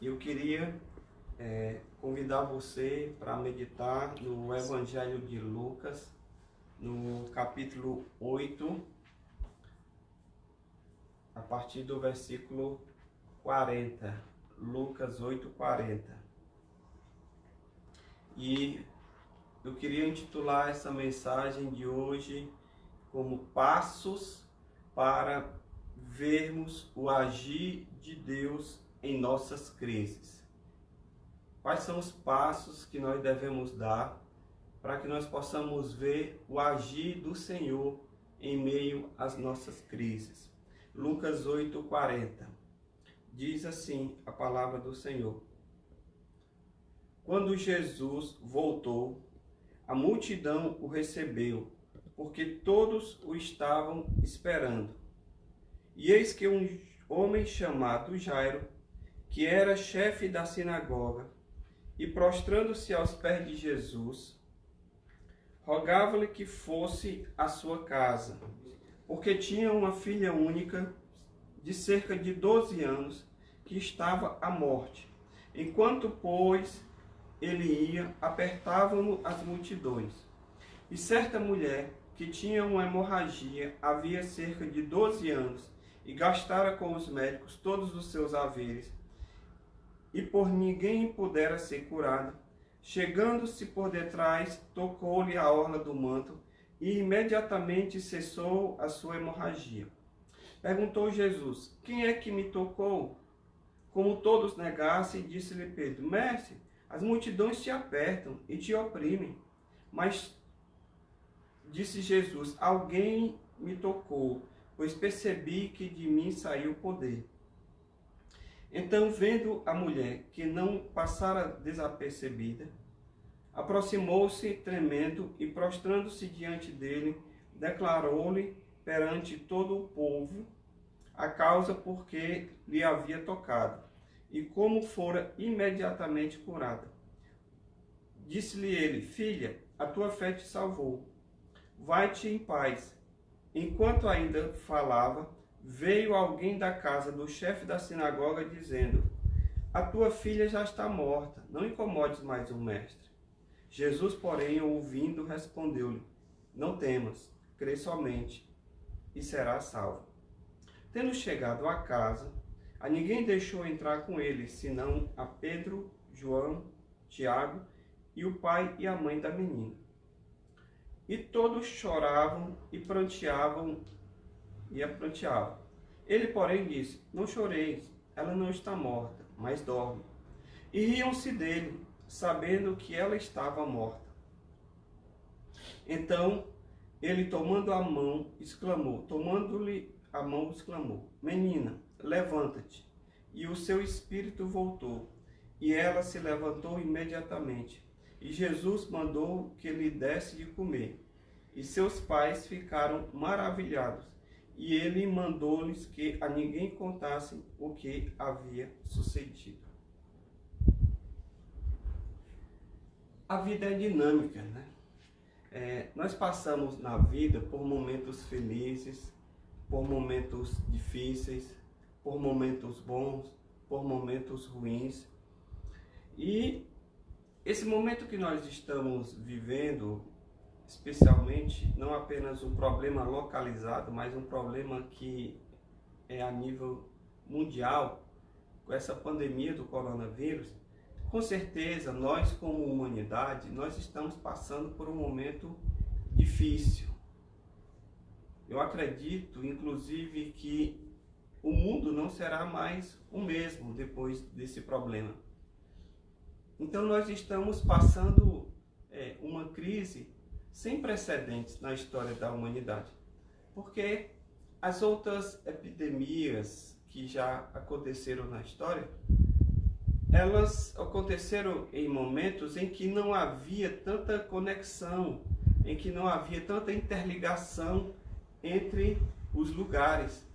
Eu queria convidar você para meditar no Evangelho de Lucas, no capítulo 8, a partir do versículo 40. Lucas 8, 40. E eu queria intitular essa mensagem de hoje como Passos para vermos o agir de Deus em nossas crises. Quais são os passos que nós devemos dar para que nós possamos ver o agir do Senhor em meio às nossas crises? Lucas 8, 40. Diz assim a palavra do Senhor: Quando Jesus voltou, a multidão o recebeu, porque todos o estavam esperando. E eis que um homem chamado Jairo, que era chefe da sinagoga, e prostrando-se aos pés de Jesus, rogava-lhe que fosse à sua casa, porque tinha uma filha única, de cerca de 12 anos, que estava à morte. Enquanto, pois, ele ia, apertavam-no as multidões. E certa mulher, que tinha uma hemorragia, havia cerca de 12 anos, e gastara com os médicos todos os seus haveres, e por ninguém pudera ser curada, chegando-se por detrás, tocou-lhe a orla do manto, e imediatamente cessou a sua hemorragia. Perguntou Jesus: Quem é que me tocou? Como todos negassem, disse-lhe Pedro: Mestre, as multidões te apertam e te oprimem. Mas disse Jesus: Alguém me tocou, pois percebi que de mim saiu o poder. Então, vendo a mulher que não passara desapercebida, aproximou-se tremendo e, prostrando-se diante dele, declarou-lhe perante todo o povo a causa por que lhe havia tocado, e como fora imediatamente curada. Disse-lhe ele: Filha, a tua fé te salvou. Vai-te em paz. Enquanto ainda falava, veio alguém da casa do chefe da sinagoga, dizendo: A tua filha já está morta, não incomodes mais o mestre. Jesus, porém, ouvindo, respondeu-lhe: Não temas, crê somente, e serás salvo. Tendo chegado à casa, a ninguém deixou entrar com ele, senão a Pedro, João, Tiago e o pai e a mãe da menina. E todos choravam e pranteavam. Ele, porém, disse: Não choreis, ela não está morta, mas dorme. E riam-se dele, sabendo que ela estava morta. Então, ele, tomando-lhe a mão, exclamou: Menina, levanta-te. E o seu espírito voltou, e ela se levantou imediatamente. E Jesus mandou que lhe desse de comer. E seus pais ficaram maravilhados. E ele mandou-lhes que a ninguém contassem o que havia sucedido. A vida é dinâmica, né? Nós passamos na vida por momentos felizes, por momentos difíceis, por momentos bons, por momentos ruins. E esse momento que nós estamos vivendo, especialmente, não apenas um problema localizado, mas um problema que é a nível mundial, com essa pandemia do coronavírus, com certeza nós como humanidade, nós estamos passando por um momento difícil. Eu acredito, inclusive, que o mundo não será mais o mesmo depois desse problema. Então nós estamos passando uma crise sem precedentes na história da humanidade, porque as outras epidemias que já aconteceram na história, elas aconteceram em momentos em que não havia tanta conexão, em que não havia tanta interligação entre os lugares.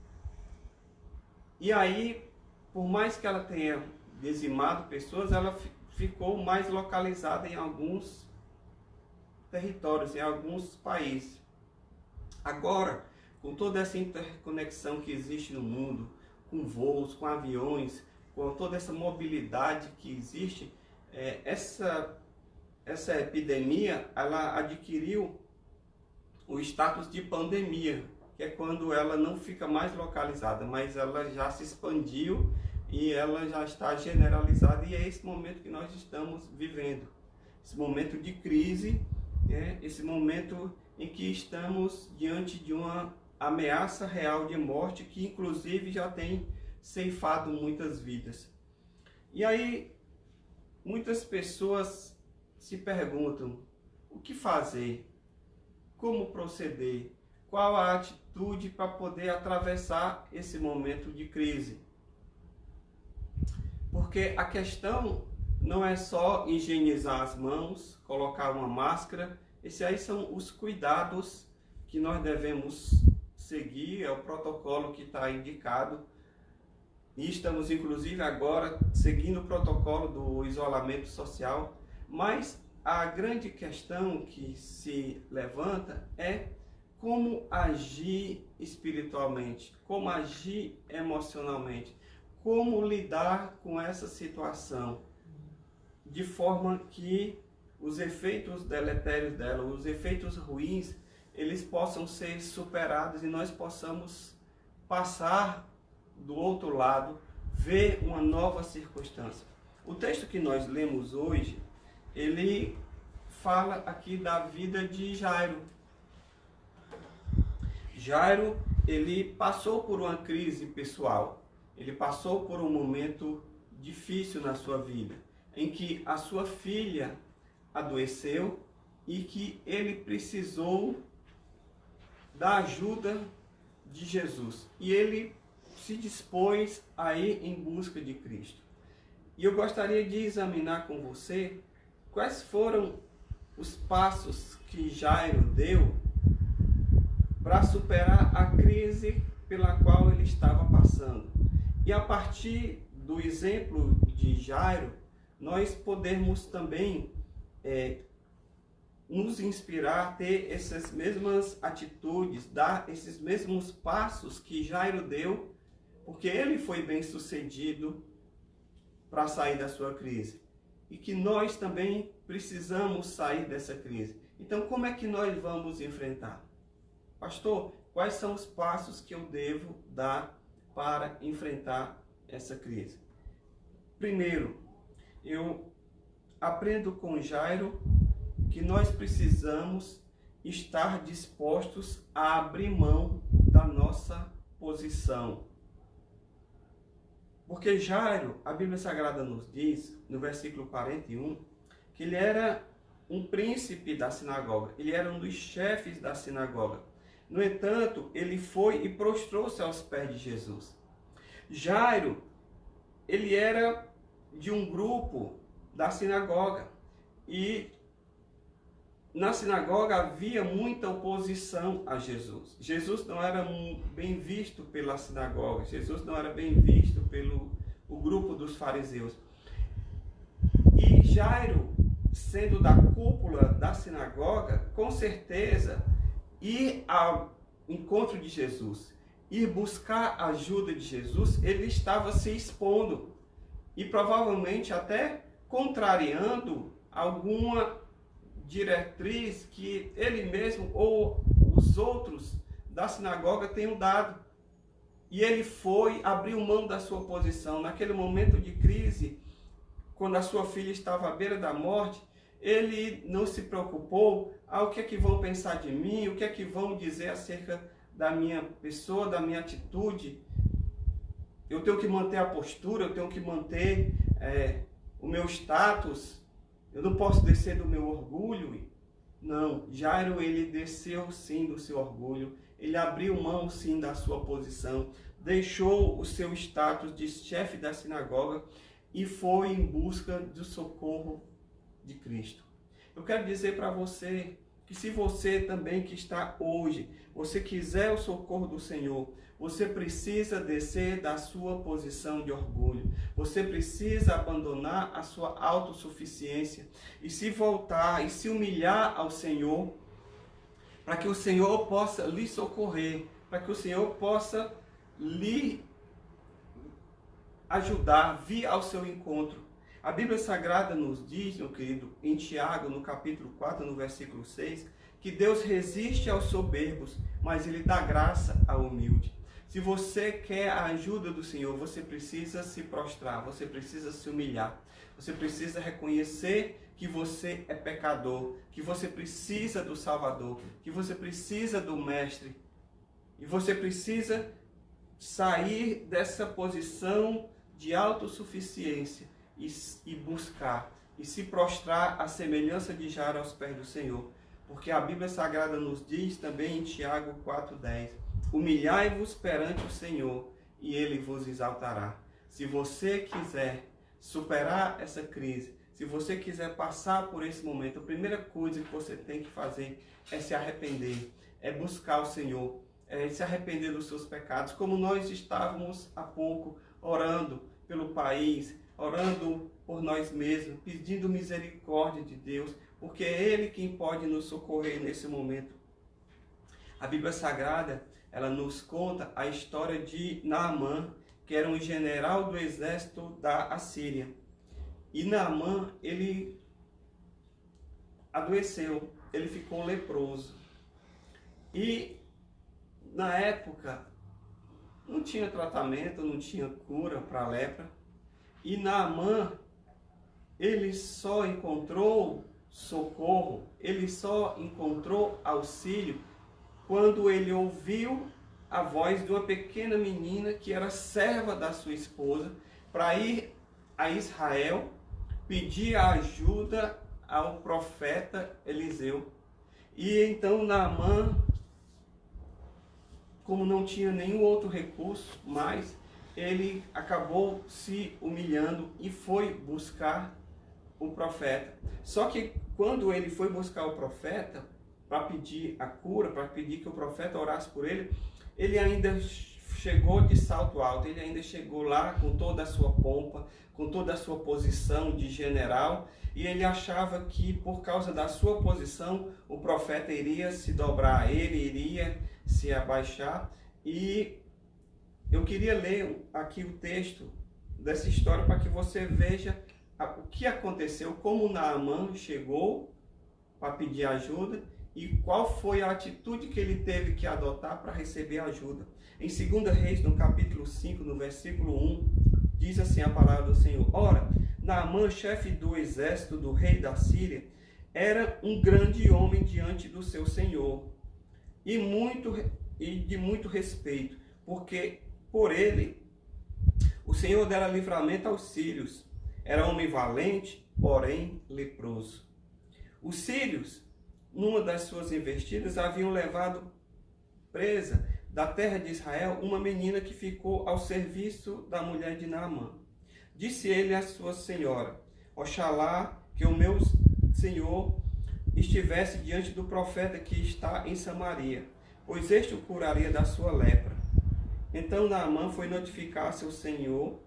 E aí, por mais que ela tenha dizimado pessoas, ela ficou mais localizada em alguns territórios, em alguns países. Agora, com toda essa interconexão que existe no mundo, com voos, com aviões, com toda essa mobilidade que existe, essa epidemia, ela adquiriu o status de pandemia, que é quando ela não fica mais localizada, mas ela já se expandiu e ela já está generalizada, e é esse momento que nós estamos vivendo, esse momento de crise, esse momento em que estamos diante de uma ameaça real de morte, que inclusive já tem ceifado muitas vidas. E aí, muitas pessoas se perguntam, o que fazer? Como proceder? Qual a atitude para poder atravessar esse momento de crise? Porque a questão não é só higienizar as mãos, colocar uma máscara. Esses aí são os cuidados que nós devemos seguir, é o protocolo que está indicado. E estamos, inclusive, agora seguindo o protocolo do isolamento social. Mas a grande questão que se levanta é como agir espiritualmente, como agir emocionalmente, como lidar com essa situação, de forma que os efeitos deletérios dela, os efeitos ruins, eles possam ser superados e nós possamos passar do outro lado, ver uma nova circunstância. O texto que nós lemos hoje, ele fala aqui da vida de Jairo. Jairo, ele passou por uma crise pessoal, ele passou por um momento difícil na sua vida, em que a sua filha adoeceu e que ele precisou da ajuda de Jesus. E ele se dispôs a ir em busca de Cristo. E eu gostaria de examinar com você quais foram os passos que Jairo deu para superar a crise pela qual ele estava passando. E a partir do exemplo de Jairo, nós podemos também nos inspirar a ter essas mesmas atitudes, dar esses mesmos passos que Jairo deu, porque ele foi bem sucedido para sair da sua crise. E que nós também precisamos sair dessa crise. Então, como é que nós vamos enfrentar? Pastor, quais são os passos que eu devo dar para enfrentar essa crise? Primeiro, eu aprendo com Jairo que nós precisamos estar dispostos a abrir mão da nossa posição. Porque Jairo, a Bíblia Sagrada nos diz, no versículo 41, que ele era um príncipe da sinagoga, ele era um dos chefes da sinagoga. No entanto, ele foi e prostrou-se aos pés de Jesus. Jairo, ele era de um grupo da sinagoga, e na sinagoga havia muita oposição a Jesus. Jesus não era bem visto pela sinagoga, Jesus não era bem visto pelo o grupo dos fariseus. E Jairo, sendo da cúpula da sinagoga, com certeza, ir ao encontro de Jesus, ir buscar a ajuda de Jesus, ele estava se expondo e provavelmente até contrariando alguma diretriz que ele mesmo ou os outros da sinagoga tenham dado. E ele foi, abriu mão da sua posição. Naquele momento de crise, quando a sua filha estava à beira da morte, ele não se preocupou, o que é que vão pensar de mim, o que é que vão dizer acerca da minha pessoa, da minha atitude. Eu tenho que manter a postura, eu tenho que manter o meu status, eu não posso descer do meu orgulho. Não, Jairo, ele desceu sim do seu orgulho, ele abriu mão sim da sua posição, deixou o seu status de chefe da sinagoga e foi em busca do socorro de Cristo. Eu quero dizer para você que se você também que está hoje, você quiser o socorro do Senhor, você precisa descer da sua posição de orgulho. Você precisa abandonar a sua autossuficiência e se voltar e se humilhar ao Senhor, para que o Senhor possa lhe socorrer, para que o Senhor possa lhe ajudar, vir ao seu encontro. A Bíblia Sagrada nos diz, meu querido, em Tiago, no capítulo 4, no versículo 6, que Deus resiste aos soberbos, mas Ele dá graça ao humilde. Se você quer a ajuda do Senhor, você precisa se prostrar, você precisa se humilhar, você precisa reconhecer que você é pecador, que você precisa do Salvador, que você precisa do Mestre, e você precisa sair dessa posição de autossuficiência e buscar, e se prostrar à semelhança de Jairo aos pés do Senhor. Porque a Bíblia Sagrada nos diz também em Tiago 4,10, humilhai-vos perante o Senhor e Ele vos exaltará. Se você quiser superar essa crise, se você quiser passar por esse momento, a primeira coisa que você tem que fazer é se arrepender, é buscar o Senhor, é se arrepender dos seus pecados, como nós estávamos há pouco orando pelo país, orando por nós mesmos, pedindo misericórdia de Deus, porque é Ele quem pode nos socorrer nesse momento. A Bíblia Sagrada, ela nos conta a história de Naamã, que era um general do exército da Assíria. E Naamã, ele adoeceu, ele ficou leproso. E na época não tinha tratamento, não tinha cura para a lepra. E Naamã, ele só encontrou socorro, ele só encontrou auxílio quando ele ouviu a voz de uma pequena menina que era serva da sua esposa para ir a Israel pedir ajuda ao profeta Eliseu. E então Naamã, como não tinha nenhum outro recurso mais, ele acabou se humilhando e foi buscar o profeta. Só que quando ele foi buscar o profeta para pedir a cura, para pedir que o profeta orasse por ele, ele ainda chegou de salto alto, ele ainda chegou lá com toda a sua pompa, com toda a sua posição de general, e ele achava que por causa da sua posição o profeta iria se dobrar a ele, iria se abaixar. E eu queria ler aqui o texto dessa história para que você veja o que aconteceu, como Naamã chegou para pedir ajuda e qual foi a atitude que ele teve que adotar para receber ajuda. Em 2 Reis, no capítulo 5, no versículo 1, diz assim a palavra do Senhor: ora, Naamã, chefe do exército do rei da Síria, era um grande homem diante do seu senhor e de muito respeito, porque por ele o Senhor dera livramento aos sírios. Era homem valente, porém leproso. Os sírios, numa das suas investidas, haviam levado presa da terra de Israel uma menina que ficou ao serviço da mulher de Naamã. Disse ele à sua senhora: oxalá que o meu senhor estivesse diante do profeta que está em Samaria, pois este o curaria da sua lepra. Então Naamã foi notificar seu senhor,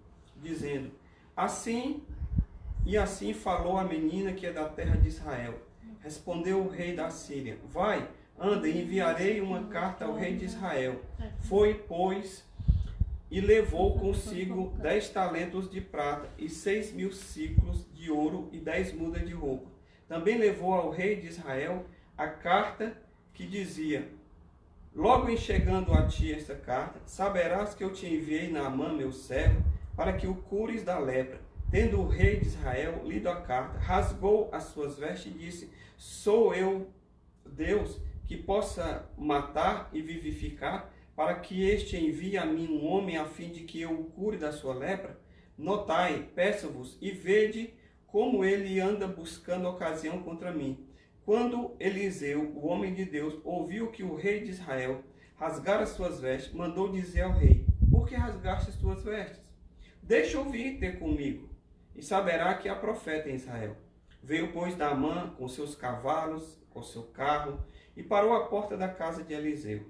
dizendo: assim falou a menina que é da terra de Israel. Respondeu o rei da Síria: vai, anda, enviarei uma carta ao rei de Israel. Foi, pois, e levou consigo 10 talentos de prata e 6.000 siclos de ouro e 10 mudas de roupa. Também levou ao rei de Israel a carta que dizia: logo em chegando a ti esta carta, saberás que eu te enviei Naamã, meu servo, para que o cures da lepra. Tendo o rei de Israel lido a carta, rasgou as suas vestes e disse: sou eu Deus que possa matar e vivificar, para que este envie a mim um homem a fim de que eu o cure da sua lepra? Notai, peço-vos, e vede como ele anda buscando ocasião contra mim. Quando Eliseu, o homem de Deus, ouviu que o rei de Israel rasgara as suas vestes, mandou dizer ao rei: por que rasgaste as tuas vestes? Deixa eu vir ter comigo, e saberá que há profeta em Israel. Veio, pois, Naamã com seus cavalos, com seu carro, e parou à porta da casa de Eliseu.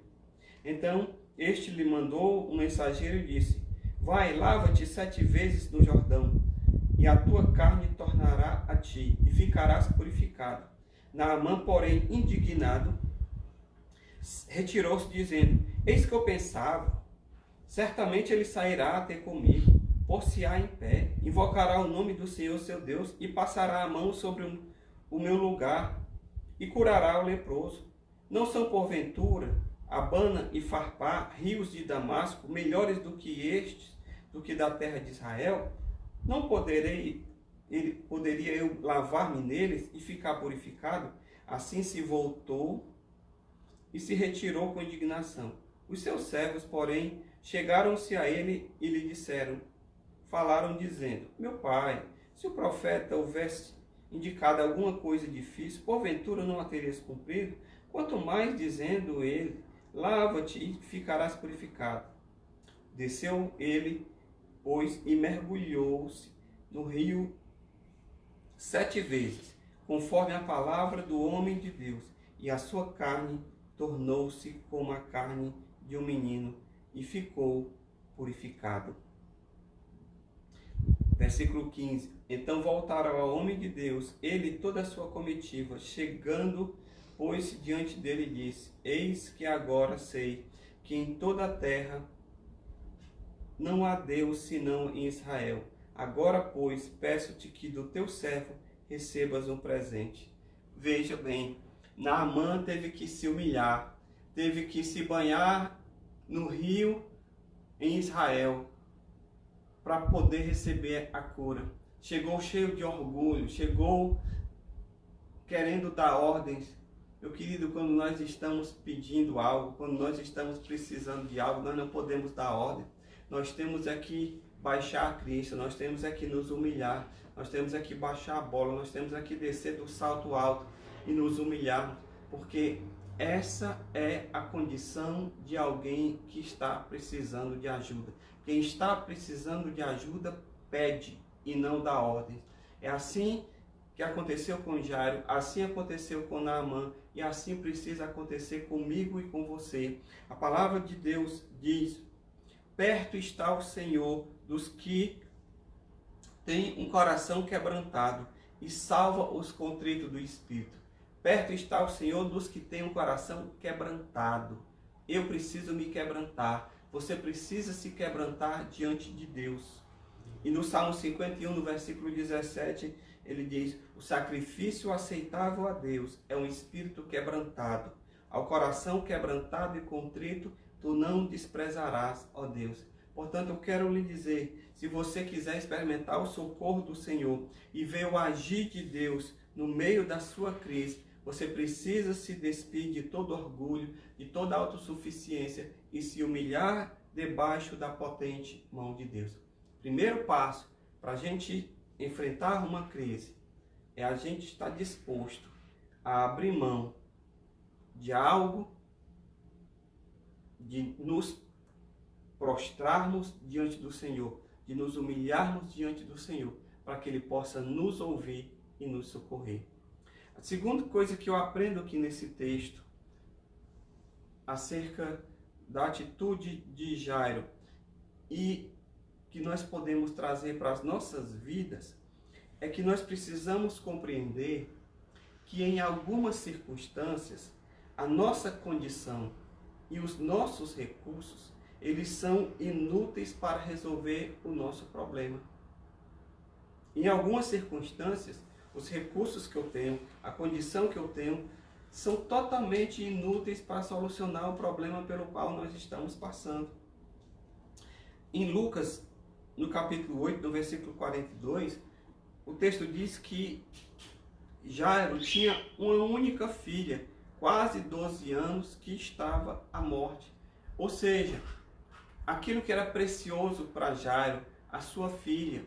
Então este lhe mandou um mensageiro e disse: vai, lava-te 7 vezes no Jordão, e a tua carne tornará a ti, e ficarás purificado. Naamã, porém, indignado, retirou-se, dizendo: eis que eu pensava, certamente ele sairá a ter comigo, por-se-á em pé, invocará o nome do Senhor seu Deus e passará a mão sobre o meu lugar e curará o leproso. Não são porventura Abana e Farpá, rios de Damasco, melhores do que da terra de Israel? Não poderia eu lavar-me neles e ficar purificado? Assim se voltou e se retirou com indignação. Os seus servos, porém, chegaram-se a ele e lhe falaram dizendo: meu pai, se o profeta houvesse indicado alguma coisa difícil, porventura não a terias cumprido? Quanto mais dizendo ele: lava-te e ficarás purificado. Desceu ele, pois, e mergulhou-se no rio 7 vezes, conforme a palavra do homem de Deus, e a sua carne tornou-se como a carne de um menino, e ficou purificado. Versículo 15. Então voltaram ao homem de Deus, ele e toda a sua comitiva, chegando, pôs-se diante dele e disse: eis que agora sei que em toda a terra não há Deus senão em Israel. Agora, pois, peço-te que do teu servo recebas um presente. Veja bem, Naamã teve que se humilhar, teve que se banhar no rio em Israel para poder receber a cura. Chegou cheio de orgulho, chegou querendo dar ordens. Meu querido, quando nós estamos pedindo algo, quando nós estamos precisando de algo, nós não podemos dar ordem. Nós temos aqui baixar a Cristo, nós temos aqui nos humilhar, nós temos aqui baixar a bola, nós temos aqui descer do salto alto e nos humilhar, porque essa é a condição de alguém que está precisando de ajuda. Quem está precisando de ajuda pede e não dá ordens. É assim que aconteceu com Jairo, assim aconteceu com Naamã e assim precisa acontecer comigo e com você. A palavra de Deus diz: perto está o Senhor dos que têm um coração quebrantado e salva os contritos do espírito. Perto está o Senhor dos que têm um coração quebrantado. Eu preciso me quebrantar. Você precisa se quebrantar diante de Deus. E no Salmo 51, no versículo 17, ele diz: o sacrifício aceitável a Deus é um espírito quebrantado. Ao coração quebrantado e contrito, tu não desprezarás, ó Deus. Portanto, eu quero lhe dizer, se você quiser experimentar o socorro do Senhor e ver o agir de Deus no meio da sua crise, você precisa se despir de todo orgulho, de toda autossuficiência e se humilhar debaixo da potente mão de Deus. Primeiro passo para a gente enfrentar uma crise é a gente estar disposto a abrir mão de algo, de nos prostrarmos diante do Senhor, de nos humilharmos diante do Senhor, para que Ele possa nos ouvir e nos socorrer. A segunda coisa que eu aprendo aqui nesse texto, acerca da atitude de Jairo, e que nós podemos trazer para as nossas vidas, é que nós precisamos compreender que em algumas circunstâncias, a nossa condição e os nossos recursos, eles são inúteis para resolver o nosso problema. Em algumas circunstâncias, os recursos que eu tenho, a condição que eu tenho, são totalmente inúteis para solucionar o problema pelo qual nós estamos passando. Em Lucas, no capítulo 8, no versículo 42, o texto diz que Jairo tinha uma única filha, quase 12 anos, que estava à morte. Ou seja, aquilo que era precioso para Jairo, a sua filha,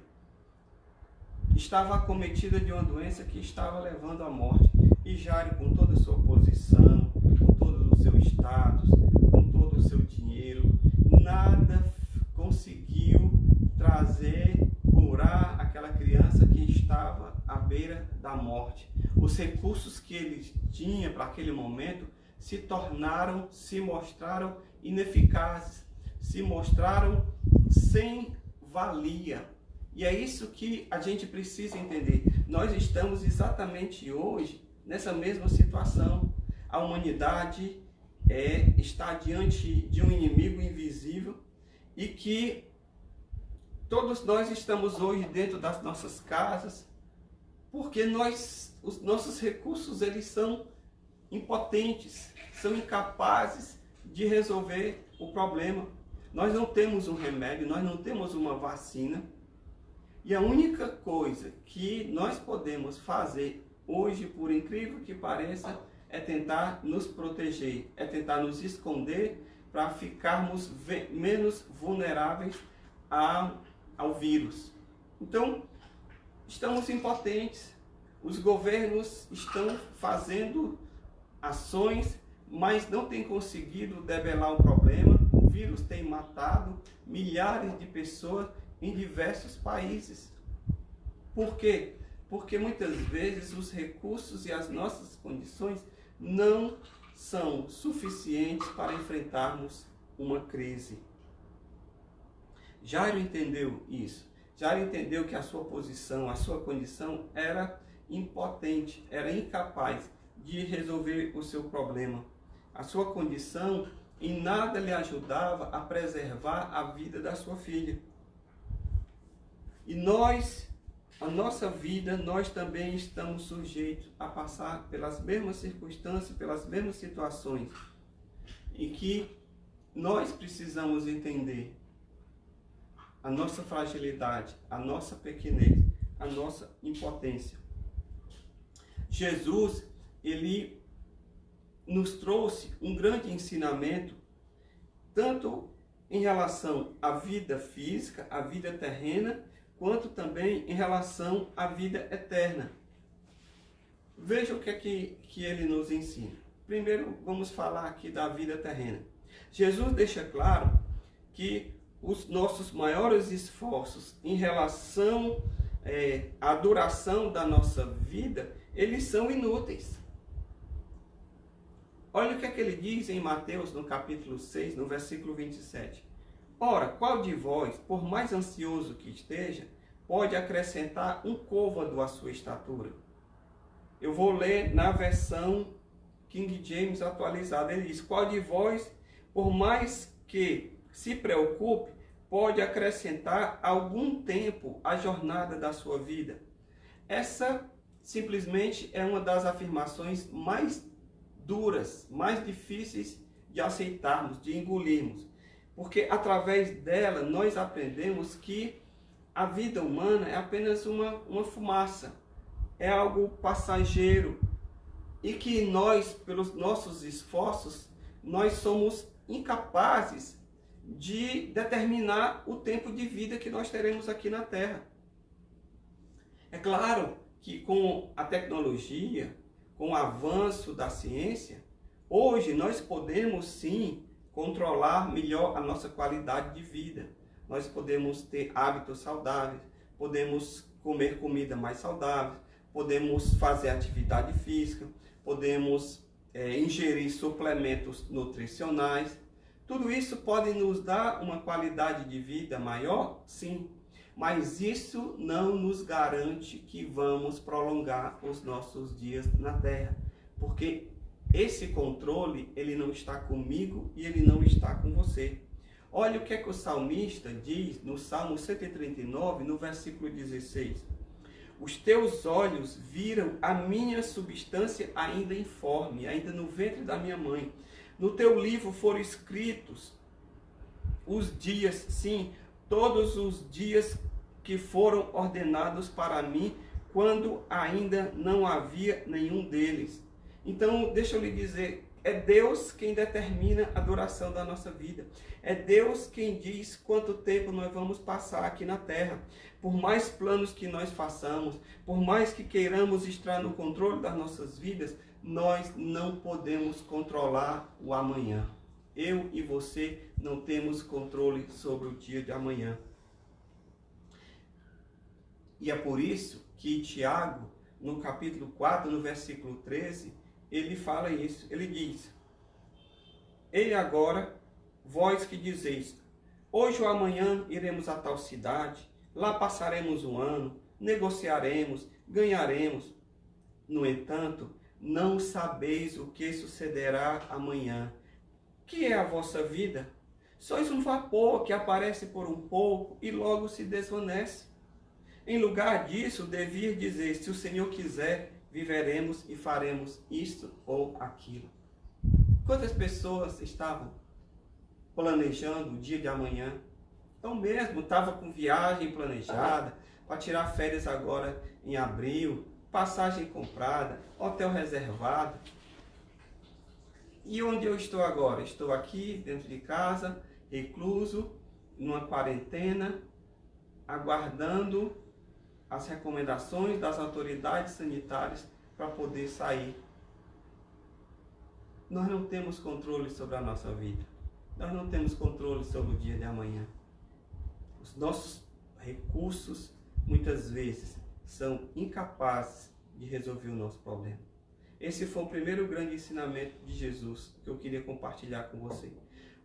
estava acometida de uma doença que estava levando à morte. E Jairo, com toda a sua posição, com todo o seu status, com todo o seu dinheiro, nada conseguiu curar aquela criança que estava à beira da morte. Os recursos que ele tinha para aquele momento se mostraram ineficazes, se mostraram sem valia. E é isso que a gente precisa entender. Nós estamos exatamente hoje nessa mesma situação. A humanidade está diante de um inimigo invisível e que Todos nós estamos hoje dentro das nossas casas, porque os nossos recursos, eles são impotentes, são incapazes de resolver o problema. Nós não temos um remédio, nós não temos uma vacina. E a única coisa que nós podemos fazer hoje, por incrível que pareça, é tentar nos proteger, é tentar nos esconder para ficarmos menos vulneráveis ao vírus. Então, estamos impotentes. Os governos estão fazendo ações, mas não têm conseguido debelar o problema. O vírus tem matado milhares de pessoas em diversos países. Por quê? Porque muitas vezes os recursos e as nossas condições não são suficientes para enfrentarmos uma crise. Jairo entendeu isso. Jairo entendeu que a sua posição, a sua condição era impotente, era incapaz de resolver o seu problema. A sua condição em nada lhe ajudava a preservar a vida da sua filha. E a nossa vida, nós também estamos sujeitos a passar pelas mesmas circunstâncias, pelas mesmas situações, em que nós precisamos entender a nossa fragilidade, a nossa pequenez, a nossa impotência. Jesus, ele nos trouxe um grande ensinamento, tanto em relação à vida física, à vida terrena, quanto também em relação à vida eterna. Veja o que é que ele nos ensina. Primeiro, vamos falar aqui da vida terrena. Jesus deixa claro que os nossos maiores esforços em relação à duração da nossa vida, eles são inúteis. Olha o que é que ele diz em Mateus, no capítulo 6, no versículo 27. Ora, qual de vós, por mais ansioso que esteja, pode acrescentar um côvado à sua estatura? Eu vou ler na versão King James atualizada. Ele diz, qual de vós, por mais que se preocupe, pode acrescentar algum tempo à jornada da sua vida? Essa simplesmente é uma das afirmações mais duras, mais difíceis de aceitarmos, de engolirmos. Porque através dela nós aprendemos que a vida humana é apenas uma fumaça, é algo passageiro e que nós, pelos nossos esforços, nós somos incapazes de determinar o tempo de vida que nós teremos aqui na Terra. É claro que com a tecnologia, com o avanço da ciência, hoje nós podemos sim controlar melhor a nossa qualidade de vida. Nós podemos ter hábitos saudáveis, podemos comer comida mais saudável, podemos fazer atividade física, podemos ingerir suplementos nutricionais. Tudo isso pode nos dar uma qualidade de vida maior? Sim. Mas isso não nos garante que vamos prolongar os nossos dias na Terra. Porque esse controle, ele não está comigo e ele não está com você. Olha o que é que o salmista diz no Salmo 139, no versículo 16. Os teus olhos viram a minha substância ainda informe, ainda no ventre da minha mãe. No teu livro foram escritos os dias, sim, todos os dias que foram ordenados para mim, quando ainda não havia nenhum deles. Então, deixa eu lhe dizer, é Deus quem determina a duração da nossa vida. É Deus quem diz quanto tempo nós vamos passar aqui na Terra. Por mais planos que nós façamos, por mais que queiramos estar no controle das nossas vidas, nós não podemos controlar o amanhã. Eu e você não temos controle sobre o dia de amanhã. E é por isso que Tiago, no capítulo 4, no versículo 13, ele fala isso. Ele diz, e agora, vós que dizeis, hoje ou amanhã iremos a tal cidade, lá passaremos um ano, negociaremos, ganharemos. No entanto, não sabeis o que sucederá amanhã. Que é a vossa vida? Sois um vapor que aparece por um pouco e logo se desvanece. Em lugar disso, devia dizer: se o Senhor quiser, viveremos e faremos isto ou aquilo. Quantas pessoas estavam planejando o dia de amanhã? Eu mesmo estava com viagem planejada para tirar férias agora em abril, passagem comprada, hotel reservado. E onde eu estou agora? Estou aqui dentro de casa, recluso, numa quarentena, aguardando as recomendações das autoridades sanitárias para poder sair. Nós não temos controle sobre a nossa vida. Nós não temos controle sobre o dia de amanhã. Os nossos recursos, muitas vezes, são incapazes de resolver o nosso problema. Esse foi o primeiro grande ensinamento de Jesus que eu queria compartilhar com você.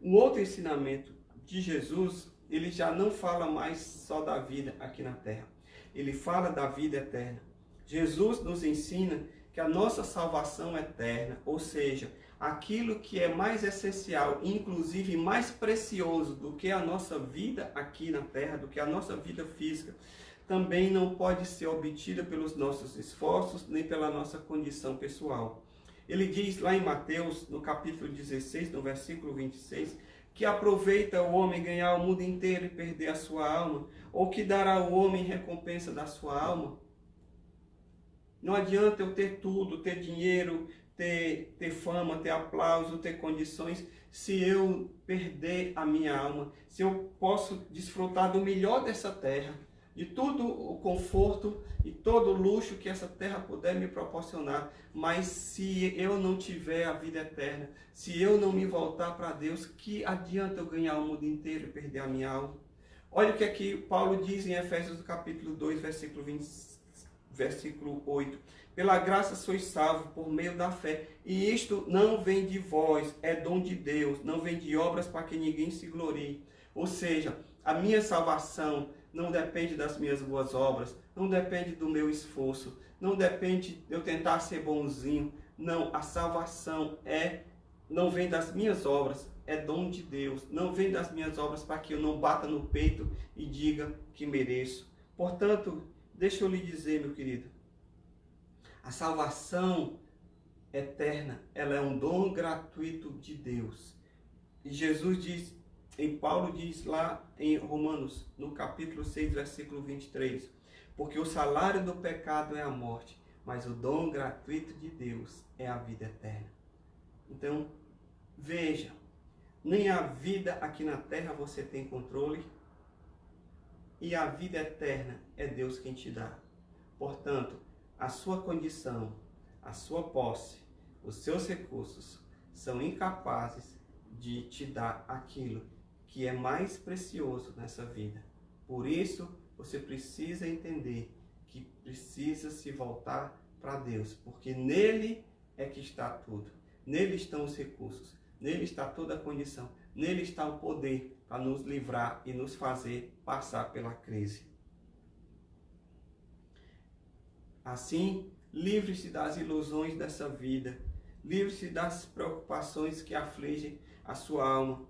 Um outro ensinamento de Jesus, ele já não fala mais só da vida aqui na terra. Ele fala da vida eterna. Jesus nos ensina que a nossa salvação eterna, ou seja, aquilo que é mais essencial, inclusive mais precioso do que a nossa vida aqui na terra, do que a nossa vida física, também não pode ser obtida pelos nossos esforços, nem pela nossa condição pessoal. Ele diz lá em Mateus, no capítulo 16, no versículo 26, que aproveita o homem ganhar o mundo inteiro e perder a sua alma, ou que dará ao homem recompensa da sua alma. Não adianta eu ter tudo, ter dinheiro, ter fama, ter aplauso, ter condições, se eu perder a minha alma, se eu posso desfrutar do melhor dessa terra, de todo o conforto e todo o luxo que essa terra puder me proporcionar, mas se eu não tiver a vida eterna, se eu não me voltar para Deus, que adianta eu ganhar o mundo inteiro e perder a minha alma? Olha o que aqui Paulo diz em Efésios capítulo 2, versículo 8. Pela graça sois salvos por meio da fé, e isto não vem de vós, é dom de Deus, não vem de obras para que ninguém se glorie. Ou seja, a minha salvação não depende das minhas boas obras, não depende do meu esforço, não depende de eu tentar ser bonzinho. Não, a salvação não vem das minhas obras, é dom de Deus. Não vem das minhas obras para que eu não bata no peito e diga que mereço. Portanto, deixa eu lhe dizer, meu querido, a salvação eterna, ela é um dom gratuito de Deus. E Jesus diz, Paulo diz lá em Romanos, no capítulo 6, versículo 23, porque o salário do pecado é a morte, mas o dom gratuito de Deus é a vida eterna. Então, veja, nem a vida aqui na terra você tem controle, e a vida eterna é Deus quem te dá. Portanto, a sua condição, a sua posse, os seus recursos são incapazes de te dar aquilo que é mais precioso nessa vida. Por isso, você precisa entender que precisa se voltar para Deus, porque nele é que está tudo. Nele estão os recursos, nele está toda a condição, nele está o poder para nos livrar e nos fazer passar pela crise. Assim, livre-se das ilusões dessa vida, livre-se das preocupações que afligem a sua alma.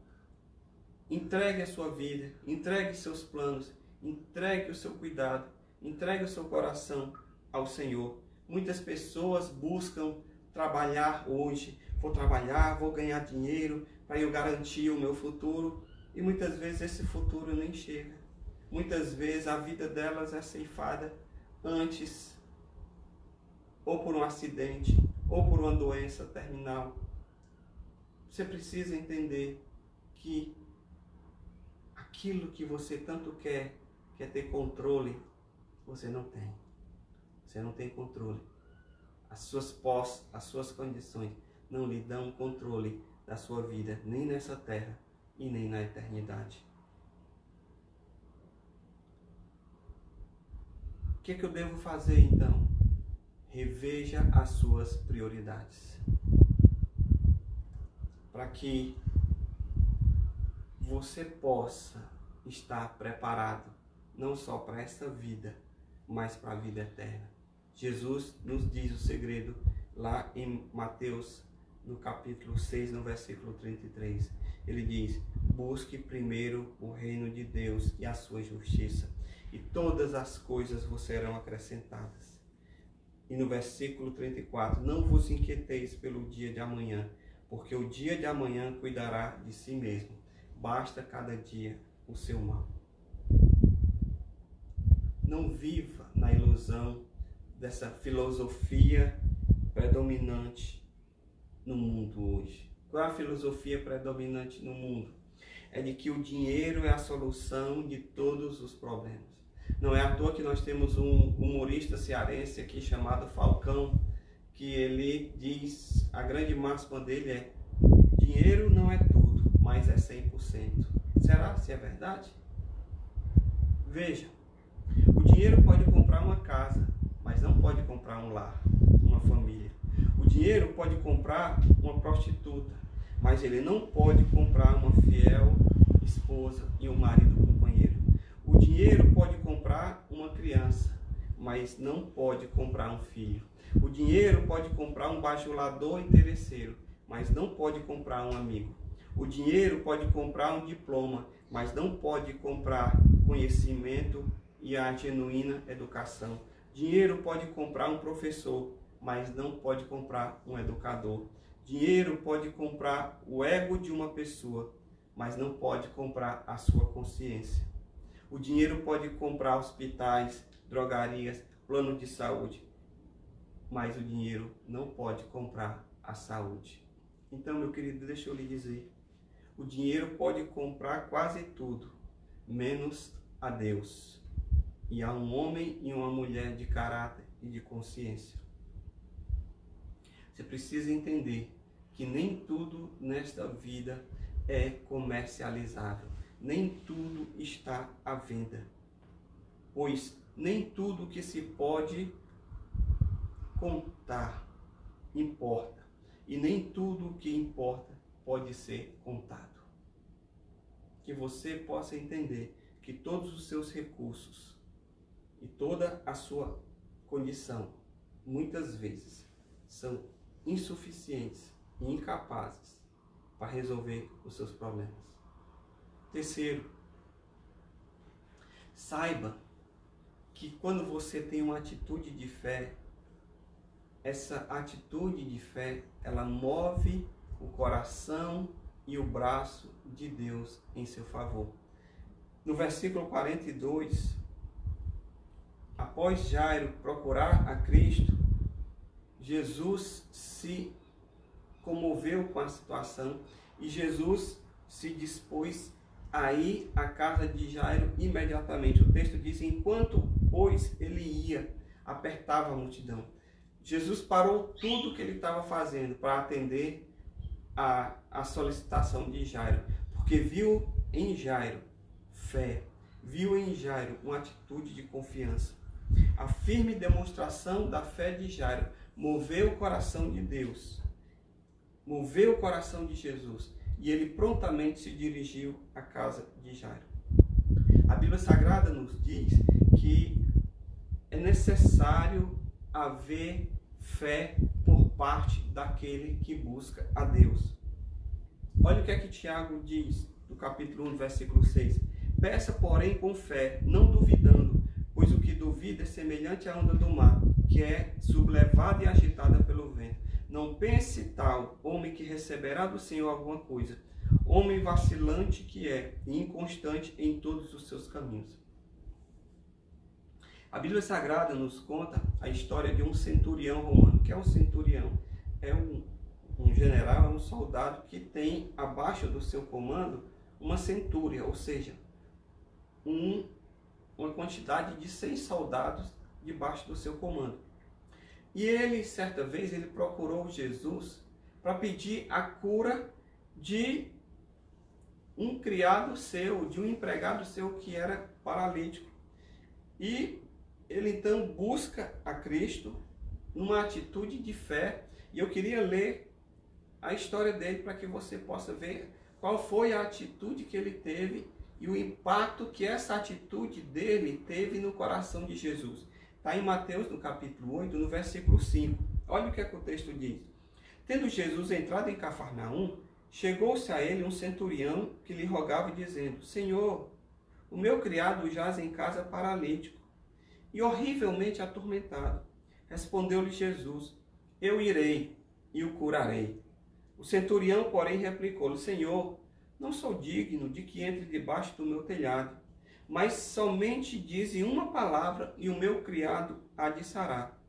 Entregue a sua vida, entregue seus planos, entregue o seu cuidado, entregue o seu coração ao Senhor. Muitas pessoas buscam trabalhar hoje, vou trabalhar, vou ganhar dinheiro para eu garantir o meu futuro, e muitas vezes esse futuro nem chega. Muitas vezes a vida delas é ceifada antes, ou por um acidente, ou por uma doença terminal. Você precisa entender que aquilo que você tanto quer ter controle, você não tem. Você não tem controle. As suas posses, as suas condições não lhe dão controle da sua vida, nem nessa terra e nem na eternidade. O que é que eu devo fazer então? Reveja as suas prioridades, para que você possa estar preparado não só para essa vida, mas para a vida eterna. Jesus nos diz o segredo lá em Mateus, no capítulo 6, no versículo 33. Ele diz: busque primeiro o reino de Deus e a sua justiça, e todas as coisas vos serão acrescentadas. E no versículo 34, não vos inquieteis pelo dia de amanhã, porque o dia de amanhã cuidará de si mesmo. Basta cada dia o seu mal. Não viva na ilusão dessa filosofia predominante no mundo hoje. Qual é a filosofia predominante no mundo? É de que o dinheiro é a solução de todos os problemas. Não é à toa que nós temos um humorista cearense aqui chamado Falcão, que ele diz, a grande máxima dele é: dinheiro não é tudo, mas é 100%. Será se é verdade? Veja, o dinheiro pode comprar uma casa, mas não pode comprar um lar, uma família. O dinheiro pode comprar uma prostituta, mas ele não pode comprar uma fiel esposa e um marido companheiro. O dinheiro pode comprar uma criança, mas não pode comprar um filho. O dinheiro pode comprar um bajulador interesseiro, mas não pode comprar um amigo. O dinheiro pode comprar um diploma, mas não pode comprar conhecimento e a genuína educação. Dinheiro pode comprar um professor, mas não pode comprar um educador. Dinheiro pode comprar o ego de uma pessoa, mas não pode comprar a sua consciência. O dinheiro pode comprar hospitais, drogarias, plano de saúde, mas o dinheiro não pode comprar a saúde. Então, meu querido, deixa eu lhe dizer, o dinheiro pode comprar quase tudo, menos a Deus e a um homem e uma mulher de caráter e de consciência. Você precisa entender que nem tudo nesta vida é comercializável, nem tudo está à venda, pois nem tudo que se pode contar importa, e nem tudo que importa pode ser contado. Que você possa entender que todos os seus recursos e toda a sua condição, muitas vezes, são insuficientes e incapazes para resolver os seus problemas. Terceiro, saiba que quando você tem uma atitude de fé, essa atitude de fé, ela move o coração e o braço de Deus em seu favor. No versículo 42, após Jairo procurar a Cristo, Jesus se comoveu com a situação e Jesus se dispôs a ir à casa de Jairo imediatamente. O texto diz: enquanto, pois, ele ia, apertava a multidão. Jesus parou tudo o que ele estava fazendo para atender a solicitação de Jairo, porque viu em Jairo fé, viu em Jairo uma atitude de confiança. A firme demonstração da fé de Jairo moveu o coração de Deus, moveu o coração de Jesus, e ele prontamente se dirigiu à casa de Jairo. A Bíblia Sagrada nos diz que é necessário haver fé por parte daquele que busca a Deus. Olha o que é que Tiago diz no capítulo 1, versículo 6. Peça, porém, com fé, não duvidando, pois o que duvida é semelhante à onda do mar, que é sublevada e agitada pelo vento. Não pense tal homem que receberá do Senhor alguma coisa, homem vacilante que é, e inconstante em todos os seus caminhos. A Bíblia Sagrada nos conta a história de um centurião romano. O que é um centurião? É um general, é um soldado que tem abaixo do seu comando uma centúria, ou seja, uma quantidade de 100 soldados debaixo do seu comando. E ele, certa vez, ele procurou Jesus para pedir a cura de um criado seu, de um empregado seu que era paralítico. E ele então busca a Cristo numa atitude de fé. E eu queria ler a história dele para que você possa ver qual foi a atitude que ele teve e o impacto que essa atitude dele teve no coração de Jesus. Está em Mateus, no capítulo 8, no versículo 5. Olha o que é que o texto diz. Tendo Jesus entrado em Cafarnaum, chegou-se a ele um centurião que lhe rogava, dizendo: Senhor, o meu criado jaz em casa paralítico e horrivelmente atormentado. Respondeu-lhe Jesus: Eu irei e o curarei. O centurião, porém, replicou-lhe: Senhor, não sou digno de que entre debaixo do meu telhado, mas somente dize uma palavra e o meu criado há de sarar.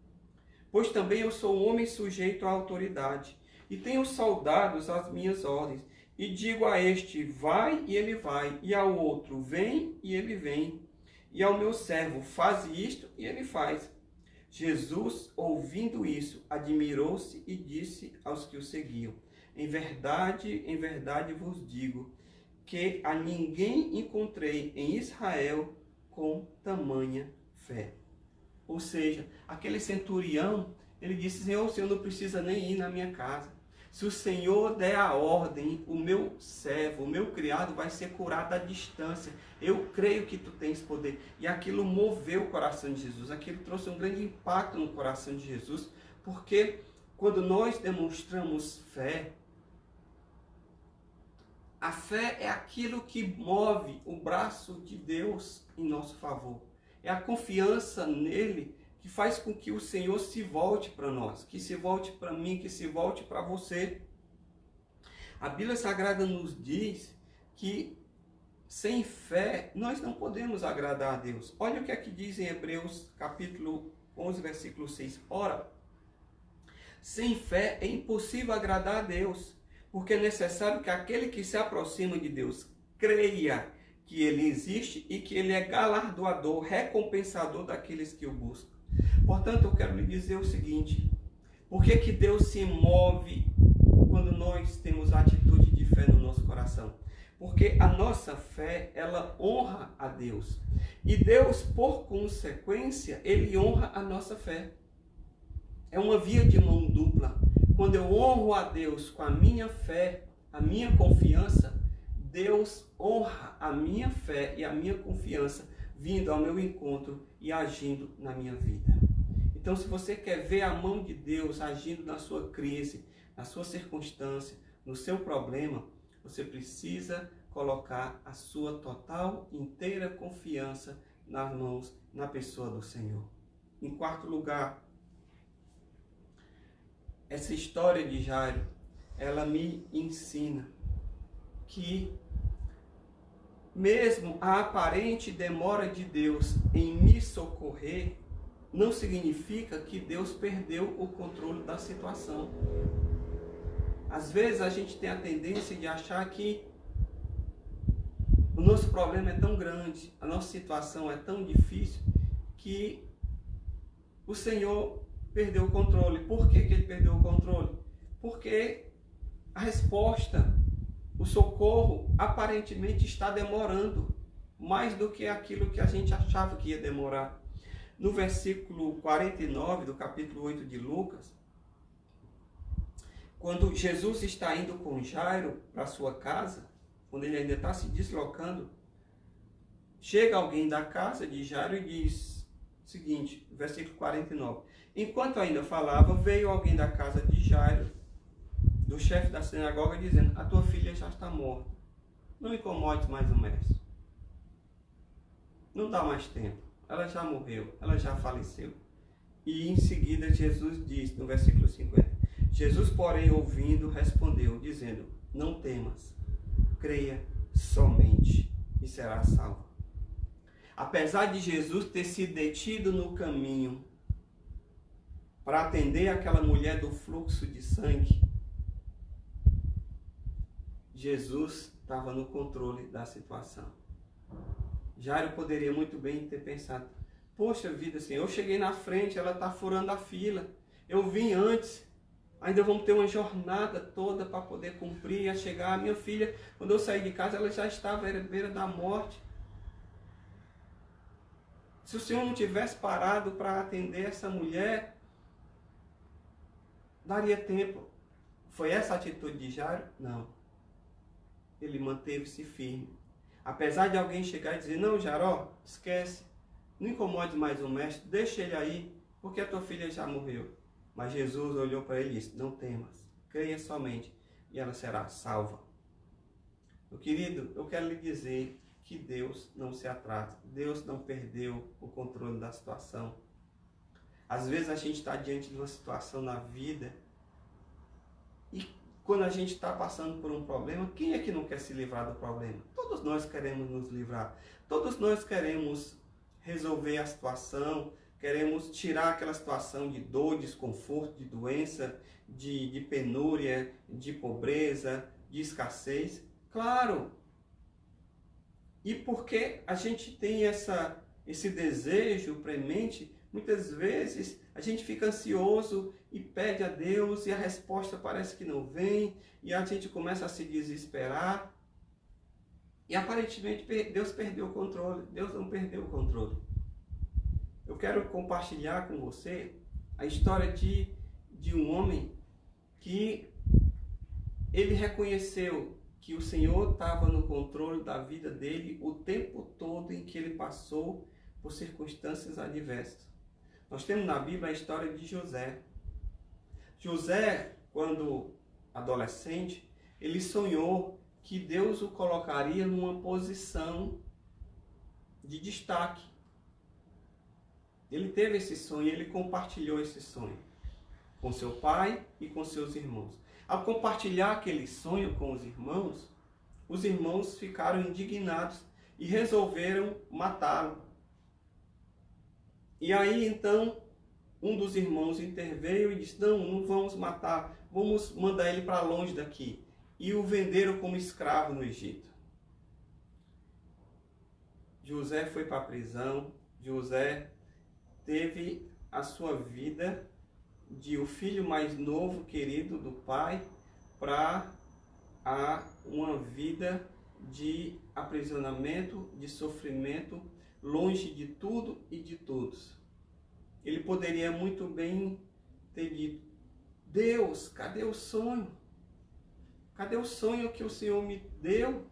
Pois também eu sou um homem sujeito à autoridade, e tenho soldados às minhas ordens, e digo a este: vai, e ele vai, e ao outro: vem, e ele vem, e ao meu servo: faz isto, e ele faz. Jesus, ouvindo isso, admirou-se e disse aos que o seguiam: em verdade vos digo, que a ninguém encontrei em Israel com tamanha fé. Ou seja, aquele centurião, ele disse: Senhor, o Senhor não precisa nem ir na minha casa. Se o Senhor der a ordem, o meu servo, o meu criado vai ser curado à distância. Eu creio que tu tens poder. E aquilo moveu o coração de Jesus. Aquilo trouxe um grande impacto no coração de Jesus. Porque quando nós demonstramos fé, a fé é aquilo que move o braço de Deus em nosso favor. É a confiança nele que faz com que o Senhor se volte para nós, que se volte para mim, que se volte para você. A Bíblia Sagrada nos diz que sem fé nós não podemos agradar a Deus. Olha o que aqui diz em Hebreus capítulo 11, versículo 6. Ora, sem fé é impossível agradar a Deus, porque é necessário que aquele que se aproxima de Deus creia que ele existe e que ele é galardoador, recompensador daqueles que o buscam. Portanto, eu quero lhe dizer o seguinte: por que Deus se move quando nós temos a atitude de fé no nosso coração? Porque a nossa fé, ela honra a Deus. E Deus, por consequência, ele honra a nossa fé. É uma via de mão dupla. Quando eu honro a Deus com a minha fé, a minha confiança, Deus honra a minha fé e a minha confiança vindo ao meu encontro e agindo na minha vida. Então, se você quer ver a mão de Deus agindo na sua crise, na sua circunstância, no seu problema, você precisa colocar a sua total, inteira confiança nas mãos, na pessoa do Senhor. Em quarto lugar, essa história de Jairo, ela me ensina que mesmo a aparente demora de Deus em me socorrer, não significa que Deus perdeu o controle da situação. Às vezes a gente tem a tendência de achar que o nosso problema é tão grande, a nossa situação é tão difícil, que o Senhor perdeu o controle. Por que ele perdeu o controle? Porque a resposta, o socorro, aparentemente está demorando mais do que aquilo que a gente achava que ia demorar. No versículo 49 do capítulo 8 de Lucas, quando Jesus está indo com Jairo para sua casa, quando ele ainda está se deslocando, chega alguém da casa de Jairo e diz o seguinte, versículo 49. Enquanto ainda falava, veio alguém da casa de Jairo, do chefe da sinagoga, dizendo: a tua filha já está morta. Não incomodes mais o mestre. Não dá mais tempo. Ela já morreu, ela já faleceu. E em seguida Jesus diz, no versículo 50, Jesus, porém, ouvindo, respondeu, dizendo: não temas, creia somente e será salvo. Apesar de Jesus ter se detido no caminho para atender aquela mulher do fluxo de sangue, Jesus estava no controle da situação. Jairo poderia muito bem ter pensado: poxa vida, Senhor, eu cheguei na frente, ela está furando a fila, eu vim antes, ainda vamos ter uma jornada toda para poder cumprir, a chegar. A minha filha, quando eu saí de casa, ela já estava à beira da morte. Se o Senhor não tivesse parado para atender essa mulher, daria tempo. Foi essa a atitude de Jairo? Não. Ele manteve-se firme. Apesar de alguém chegar e dizer: não, Jairo, esquece, não incomode mais o mestre, deixa ele aí, porque a tua filha já morreu. Mas Jesus olhou para ele e disse: não temas, creia somente. e ela será salva. Meu querido, eu quero lhe dizer que Deus não se atrasa. Deus não perdeu o controle da situação. Às vezes a gente está diante de uma situação na vida e quando a gente está passando por um problema, quem é que não quer se livrar do problema? Todos nós queremos nos livrar. Todos nós queremos resolver a situação, queremos tirar aquela situação de dor, desconforto, de doença, de penúria, de pobreza, de escassez. Claro! E porque a gente tem esse desejo premente, muitas vezes a gente fica ansioso e pede a Deus e a resposta parece que não vem e a gente começa a se desesperar. E aparentemente Deus perdeu o controle. Deus não perdeu o controle. Eu quero compartilhar com você a história de um homem que ele reconheceu que o Senhor estava no controle da vida dele o tempo todo em que ele passou por circunstâncias adversas. Nós temos na Bíblia a história de José. José, quando adolescente, ele sonhou que Deus o colocaria numa posição de destaque. Ele teve esse sonho, ele compartilhou esse sonho com seu pai e com seus irmãos. Ao compartilhar aquele sonho com os irmãos ficaram indignados e resolveram matá-lo. E aí então um dos irmãos interveio e disse: não vamos matar, vamos mandar ele para longe daqui. E o venderam como escravo no Egito. José foi para a prisão. José teve a sua vida de o filho mais novo, querido do pai, para uma vida de aprisionamento, de sofrimento, longe de tudo e de todos. Ele poderia muito bem ter dito: Deus, cadê o sonho? Cadê o sonho que o Senhor me deu?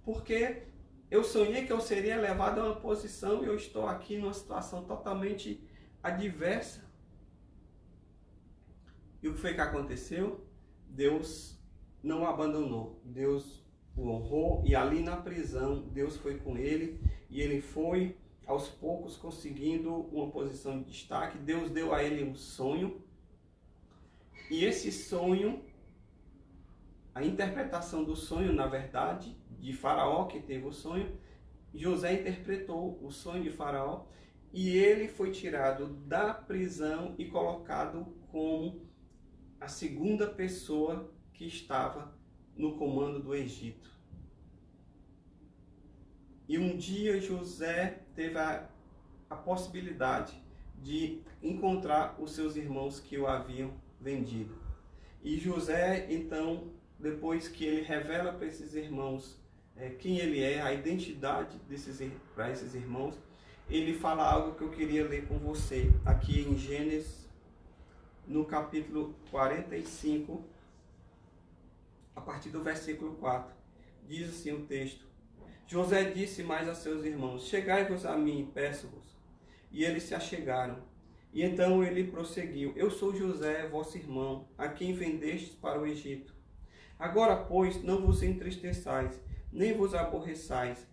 Porque eu sonhei que eu seria levado a uma posição e eu estou aqui numa situação totalmente adversa. E o que foi que aconteceu? Deus não o abandonou. Deus o honrou e ali na prisão Deus foi com ele e ele foi aos poucos conseguindo uma posição de destaque. Deus deu a ele um sonho e esse sonho, a interpretação do sonho, na verdade, de Faraó que teve o sonho, José interpretou o sonho de Faraó e ele foi tirado da prisão e colocado como a segunda pessoa que estava no comando do Egito. E um dia José teve a possibilidade de encontrar os seus irmãos que o haviam vendido. E José, então, depois que ele revela para esses irmãos quem ele é, a identidade para esses irmãos, ele fala algo que eu queria ler com você aqui em Gênesis, no capítulo 45, a partir do versículo 4. Diz assim o texto: José disse mais a seus irmãos: chegai-vos a mim, peço-vos. E eles se achegaram. E então ele prosseguiu: eu sou José, vosso irmão, a quem vendestes para o Egito. Agora, pois, não vos entristeçais, nem vos aborreçais,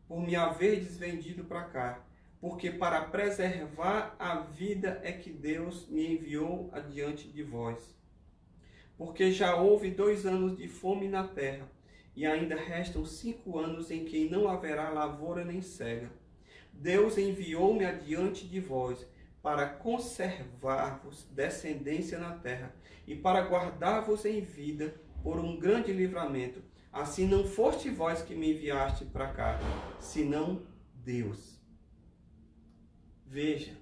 por me haverdes vendido para cá, porque para preservar a vida é que Deus me enviou adiante de vós. Porque já houve 2 anos de fome na terra, e ainda restam 5 anos em que não haverá lavoura nem cega. Deus enviou-me adiante de vós, para conservar-vos descendência na terra, e para guardar-vos em vida por um grande livramento. Assim não foste vós que me enviaste para cá, senão Deus. Veja,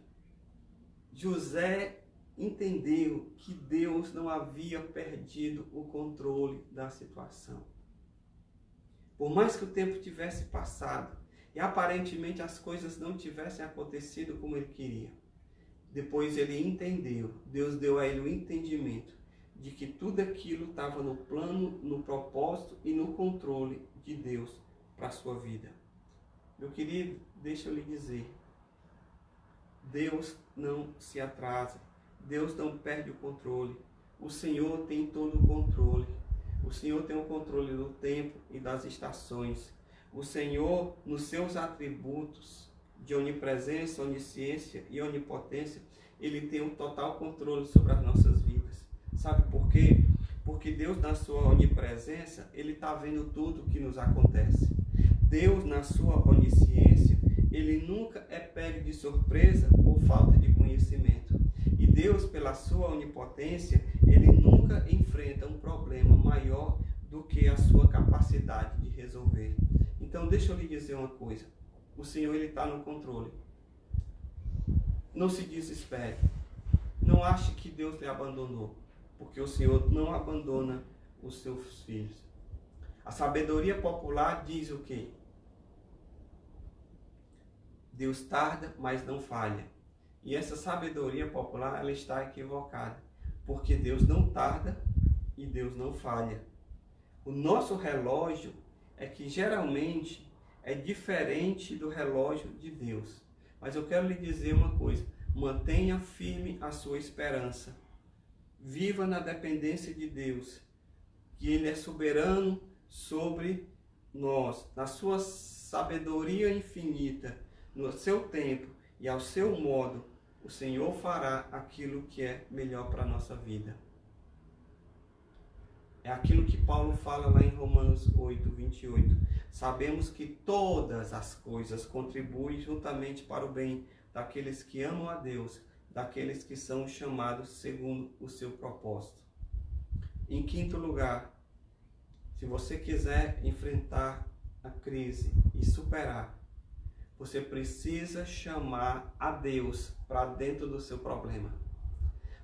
José entendeu que Deus não havia perdido o controle da situação. Por mais que o tempo tivesse passado e aparentemente as coisas não tivessem acontecido como ele queria, depois ele entendeu, Deus deu a ele o entendimento de que tudo aquilo estava no plano, no propósito e no controle de Deus para a sua vida. Meu querido, deixa eu lhe dizer, Deus não se atrasa, Deus não perde o controle. o Senhor tem todo o controle. O Senhor tem o controle do tempo e das estações. O Senhor, nos seus atributos de onipresença, onisciência e onipotência, Ele tem um total controle sobre as nossas vidas. Sabe por quê? Porque Deus, na sua onipresença, Ele está vendo tudo o que nos acontece. Deus, na sua onisciência, Ele nunca é pego de surpresa por falta de conhecimento. E Deus, pela sua onipotência, Ele nunca enfrenta um problema maior do que a sua capacidade de resolver. Então, deixa eu lhe dizer uma coisa. O Senhor, Ele está no controle. Não se desespere. Não ache que Deus lhe abandonou, porque o Senhor não abandona os seus filhos. A sabedoria popular diz o quê? Deus tarda, mas não falha. E essa sabedoria popular, ela está equivocada, porque Deus não tarda e Deus não falha. O nosso relógio é que geralmente é diferente do relógio de Deus. Mas eu quero lhe dizer uma coisa: mantenha firme a sua esperança. Viva na dependência de Deus, que Ele é soberano sobre nós, na sua sabedoria infinita, no seu tempo e ao seu modo. O Senhor fará aquilo que é melhor para a nossa vida. É aquilo que Paulo fala lá em Romanos 8, 28. Sabemos que todas as coisas contribuem juntamente para o bem daqueles que amam a Deus, daqueles que são chamados segundo o seu propósito. Em quinto lugar, se você quiser enfrentar a crise e superar, você precisa chamar a Deus para dentro do seu problema.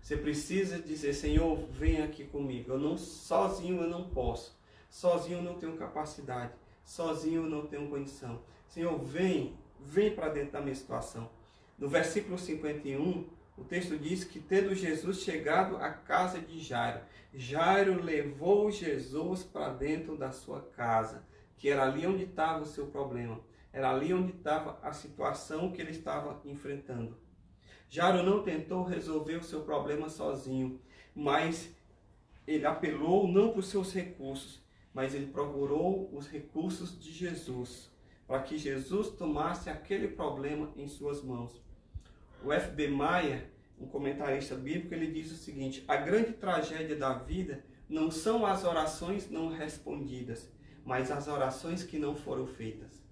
Você precisa dizer: Senhor, vem aqui comigo. Sozinho eu não posso. Sozinho eu não tenho capacidade. Sozinho eu não tenho condição. Senhor, vem para dentro da minha situação. No versículo 51, o texto diz que, tendo Jesus chegado à casa de Jairo, Jairo levou Jesus para dentro da sua casa, que era ali onde estava o seu problema. Era ali onde estava a situação que ele estava enfrentando. Jairo não tentou resolver o seu problema sozinho, mas ele apelou não para os seus recursos, mas ele procurou os recursos de Jesus, para que Jesus tomasse aquele problema em suas mãos. O F.B. Meyer, um comentarista bíblico, ele diz o seguinte: a grande tragédia da vida não são as orações não respondidas, mas as orações que não foram feitas.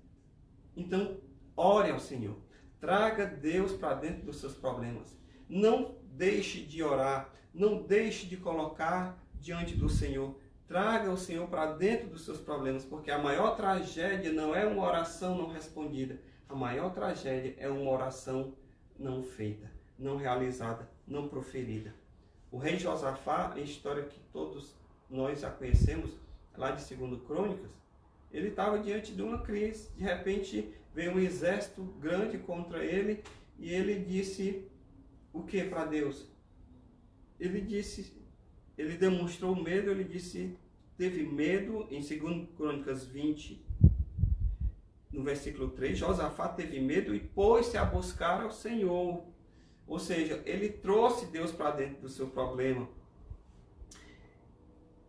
Então, ore ao Senhor. Traga Deus para dentro dos seus problemas. Não deixe de orar. Não deixe de colocar diante do Senhor. Traga o Senhor para dentro dos seus problemas, porque a maior tragédia não é uma oração não respondida. A maior tragédia é uma oração não feita, não realizada, não proferida. O rei Josafá, a história que todos nós já conhecemos, lá de 2 Crônicas, ele estava diante de uma crise. De repente veio um exército grande contra ele e ele disse o que para Deus? Ele demonstrou medo, ele disse, teve medo. Em 2 Crônicas 20, no versículo 3, Josafá teve medo e pôs-se a buscar ao Senhor. Ou seja, ele trouxe Deus para dentro do seu problema.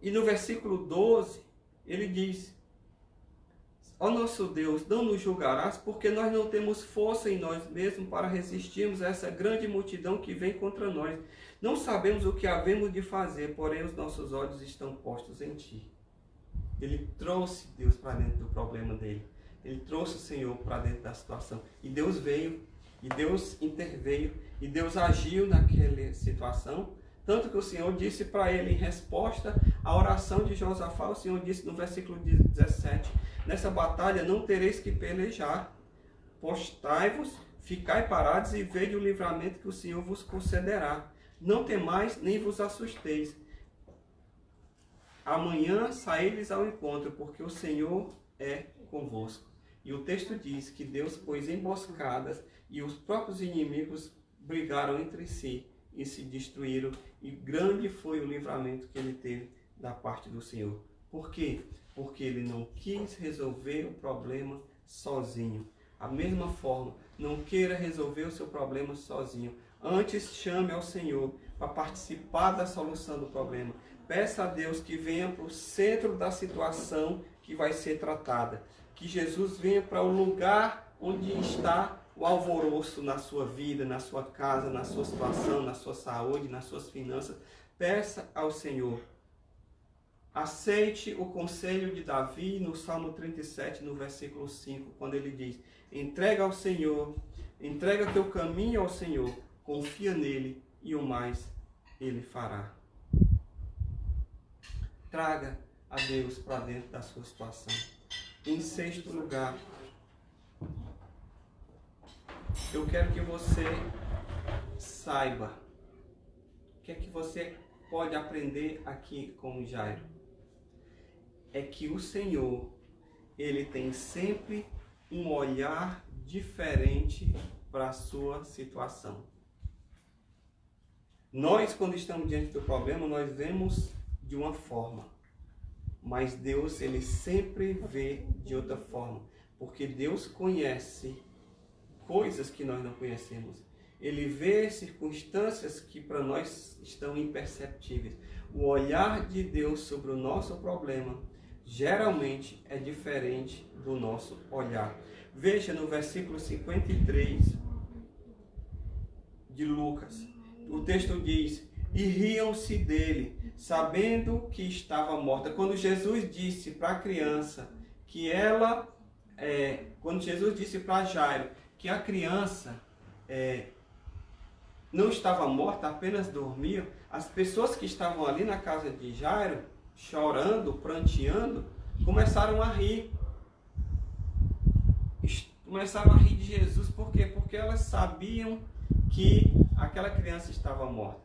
E no versículo 12, ele diz: ó nosso Deus, não nos julgarás, porque nós não temos força em nós mesmos para resistirmos a essa grande multidão que vem contra nós. Não sabemos o que havemos de fazer, porém os nossos olhos estão postos em Ti. Ele trouxe Deus para dentro do problema dele. Ele trouxe o Senhor para dentro da situação. E Deus veio, e Deus interveio, e Deus agiu naquela situação. Tanto que o Senhor disse para ele, em resposta à oração de Josafá, o Senhor disse no versículo 17, nessa batalha não tereis que pelejar. Postai-vos, ficai parados e vede o livramento que o Senhor vos concederá. Não temais, nem vos assusteis. Amanhã saí-lhes ao encontro, porque o Senhor é convosco. E o texto diz que Deus pôs emboscadas e os próprios inimigos brigaram entre si e se destruíram. E grande foi o livramento que ele teve da parte do Senhor. Por quê? Porque ele não quis resolver o problema sozinho. A mesma forma, não queira resolver o seu problema sozinho. Antes chame ao Senhor para participar da solução do problema. Peça a Deus que venha para o centro da situação que vai ser tratada. Que Jesus venha para o lugar onde está o alvoroço na sua vida, na sua casa, na sua situação, na sua saúde, nas suas finanças. Peça ao Senhor. Aceite o conselho de Davi no Salmo 37, no versículo 5, quando ele diz: entrega ao Senhor, entrega teu caminho ao Senhor, confia nele e o mais ele fará. Traga a Deus para dentro da sua situação. Em sexto lugar, eu quero que você saiba o que é que você pode aprender aqui com Jairo. É que o Senhor, ele tem sempre um olhar diferente para a sua situação. Nós, quando estamos diante do problema, nós vemos de uma forma, mas Deus, ele sempre vê de outra forma, porque Deus conhece coisas que nós não conhecemos. Ele vê circunstâncias que para nós estão imperceptíveis. O olhar de Deus sobre o nosso problema geralmente é diferente do nosso olhar. Veja no versículo 53 de Lucas. O texto diz: e riam-se dele, sabendo que estava morta. Quando Jesus disse para a criança que quando Jesus disse para Jairo que a criança não estava morta, apenas dormia, as pessoas que estavam ali na casa de Jairo, chorando, pranteando, começaram a rir. Começaram a rir de Jesus. Por quê? Porque elas sabiam que aquela criança estava morta.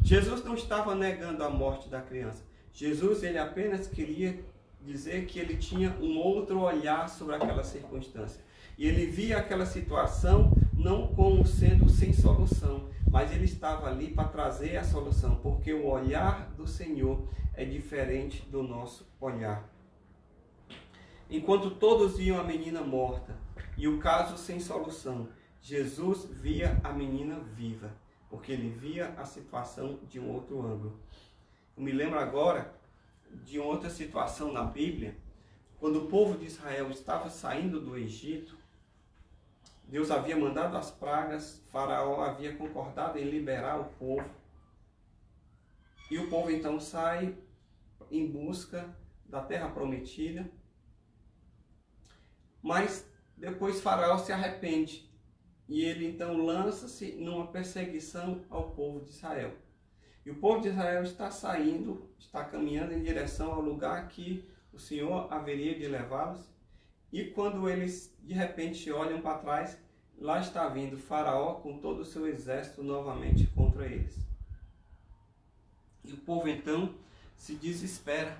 Jesus não estava negando a morte da criança. Jesus, ele apenas queria dizer que ele tinha um outro olhar sobre aquela circunstância. E ele via aquela situação não como sendo sem solução, mas ele estava ali para trazer a solução, porque o olhar do Senhor é diferente do nosso olhar. Enquanto todos viam a menina morta e o caso sem solução, Jesus via a menina viva, porque ele via a situação de um outro ângulo. Eu me lembro agora de outra situação na Bíblia, quando o povo de Israel estava saindo do Egito. Deus havia mandado as pragas, Faraó havia concordado em liberar o povo. E o povo então sai em busca da terra prometida. Mas depois Faraó se arrepende. E ele então lança-se numa perseguição ao povo de Israel. E o povo de Israel está saindo, está caminhando em direção ao lugar que o Senhor haveria de levá-los. E quando eles de repente olham para trás, lá está vindo Faraó com todo o seu exército novamente contra eles. E o povo então se desespera.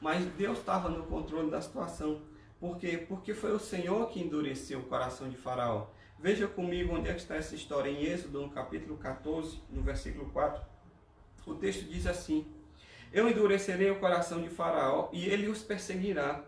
Mas Deus estava no controle da situação. Por quê? Porque foi o Senhor que endureceu o coração de Faraó. Veja comigo onde é que está essa história, em Êxodo, no capítulo 14, no versículo 4. O texto diz assim: eu endurecerei o coração de Faraó e ele os perseguirá.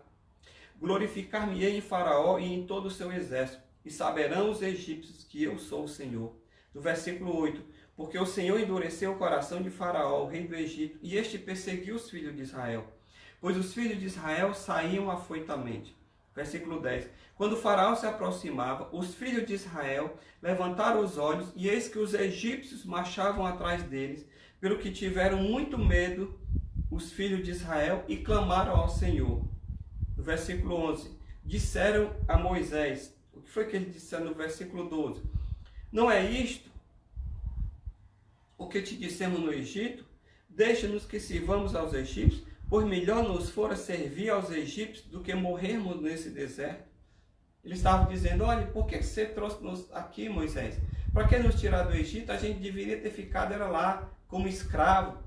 Glorificar-me-ei em Faraó e em todo o seu exército, e saberão os egípcios que eu sou o Senhor. No versículo 8, porque o Senhor endureceu o coração de Faraó, o rei do Egito, e este perseguiu os filhos de Israel, pois os filhos de Israel saíam afoitamente. Versículo 10, quando Faraó se aproximava, os filhos de Israel levantaram os olhos, e eis que os egípcios marchavam atrás deles, pelo que tiveram muito medo os filhos de Israel e clamaram ao Senhor. No versículo 11, disseram a Moisés, o que foi que eles disseram no versículo 12? Não é isto o que te dissemos no Egito? Deixa-nos que sirvamos aos egípcios, pois melhor nos fora servir aos egípcios do que morrermos nesse deserto. Eles estavam dizendo, olha, por que você trouxe-nos aqui, Moisés? Para que nos tirar do Egito? A gente deveria ter ficado era lá como escravo,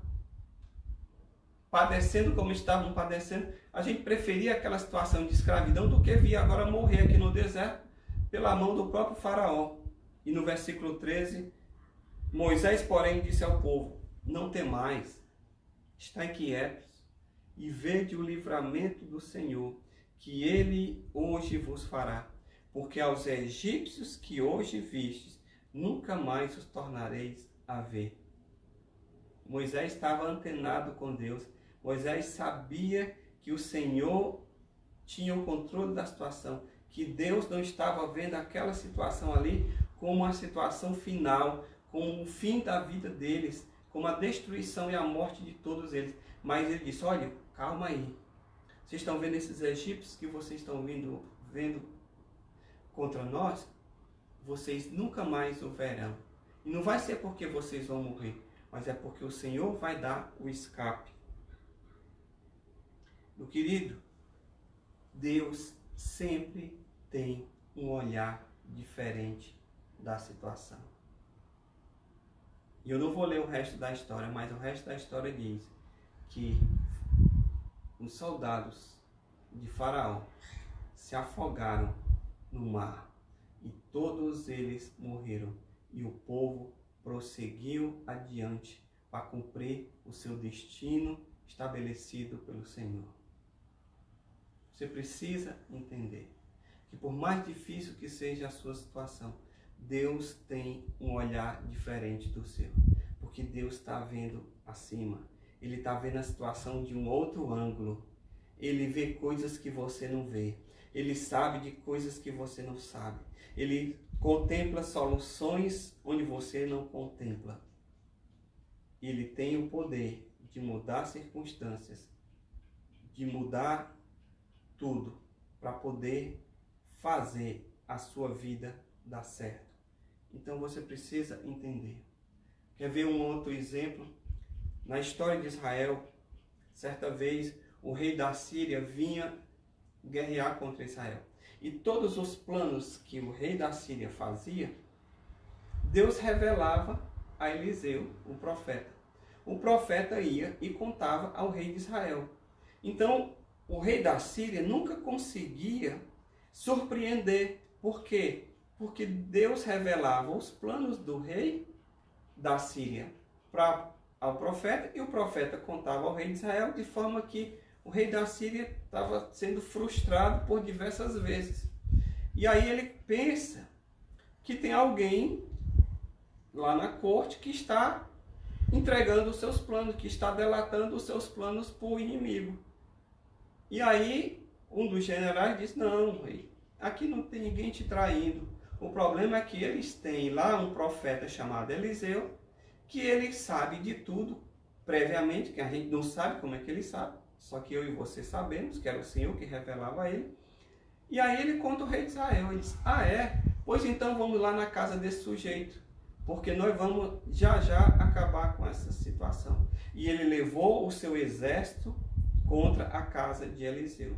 padecendo como estavam padecendo. A gente preferia aquela situação de escravidão do que vir agora morrer aqui no deserto pela mão do próprio Faraó. E no versículo 13, Moisés, porém, disse ao povo, não temais, estai quietos e vede o livramento do Senhor, que ele hoje vos fará. Porque aos egípcios que hoje vistes, nunca mais os tornareis a ver. Moisés estava antenado com Deus. Moisés sabia que o Senhor tinha o controle da situação, que Deus não estava vendo aquela situação ali como uma situação final, como o fim da vida deles, como a destruição e a morte de todos eles. Mas ele disse, olha, calma aí. Vocês estão vendo esses egípcios que vocês estão vendo contra nós? Vocês nunca mais o verão. E não vai ser porque vocês vão morrer, mas é porque o Senhor vai dar o escape. Meu querido, Deus sempre tem um olhar diferente da situação. E eu não vou ler o resto da história, mas o resto da história diz que os soldados de Faraó se afogaram no mar e todos eles morreram. E o povo prosseguiu adiante para cumprir o seu destino estabelecido pelo Senhor. Você precisa entender que por mais difícil que seja a sua situação, Deus tem um olhar diferente do seu. Porque Deus está vendo acima. Ele está vendo a situação de um outro ângulo. Ele vê coisas que você não vê. Ele sabe de coisas que você não sabe. Ele contempla soluções onde você não contempla. Ele tem o poder de mudar circunstâncias, de mudar tudo, para poder fazer a sua vida dar certo. Então você precisa entender. Quer ver um outro exemplo? Na história de Israel, certa vez o rei da Síria vinha guerrear contra Israel. E todos os planos que o rei da Síria fazia, Deus revelava a Eliseu, o profeta. O profeta ia e contava ao rei de Israel. Então, o rei da Síria nunca conseguia surpreender. Por quê? Porque Deus revelava os planos do rei da Síria ao profeta, e o profeta contava ao rei de Israel, de forma que o rei da Síria estava sendo frustrado por diversas vezes. E aí ele pensa que tem alguém lá na corte que está entregando os seus planos, que está delatando os seus planos para o inimigo. E aí um dos generais disse, não, rei, aqui não tem ninguém te traindo. O problema é que eles têm lá um profeta chamado Eliseu, que ele sabe de tudo previamente, que a gente não sabe como é que ele sabe, só que eu e você sabemos, que era o Senhor que revelava a ele. E aí ele conta o rei de Israel, ele diz, ah é? Pois então vamos lá na casa desse sujeito, porque nós vamos já acabar com essa situação. E ele levou o seu exército contra a casa de Eliseu.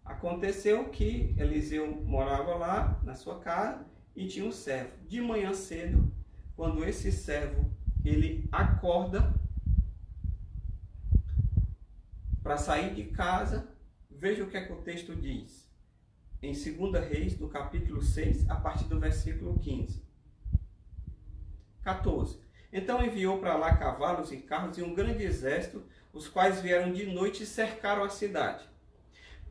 Aconteceu que Eliseu morava lá na sua casa e tinha um servo. De manhã cedo, quando esse servo ele acorda para sair de casa, veja o que é que o texto diz. Em 2 Reis, no capítulo 6, a partir do versículo 14. Então enviou para lá cavalos e carros e um grande exército, os quais vieram de noite e cercaram a cidade.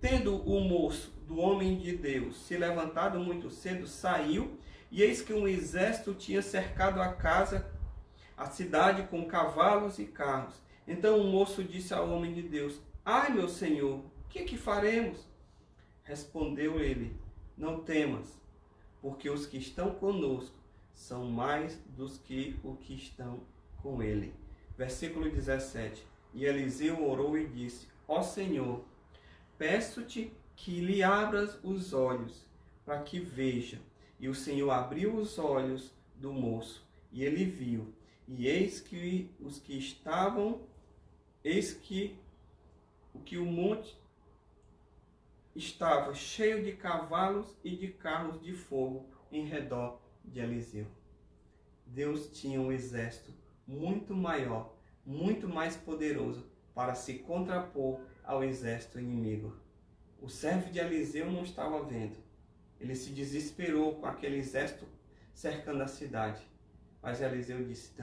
Tendo o moço do homem de Deus se levantado muito cedo, saiu, e eis que um exército tinha cercado a cidade com cavalos e carros. Então o moço disse ao homem de Deus, ai meu senhor, o que faremos? Respondeu ele, não temas, porque os que estão conosco são mais dos que o que estão com ele. Versículo 17. E Eliseu orou e disse, ó Senhor, peço-te que lhe abras os olhos, para que veja. E o Senhor abriu os olhos do moço, e ele viu. E eis que o monte estava cheio de cavalos e de carros de fogo em redor de Eliseu. Deus tinha um exército muito maior, muito mais poderoso para se contrapor ao exército inimigo. O servo de Eliseu não estava vendo. Ele se desesperou com aquele exército cercando a cidade. Mas Eliseu disse,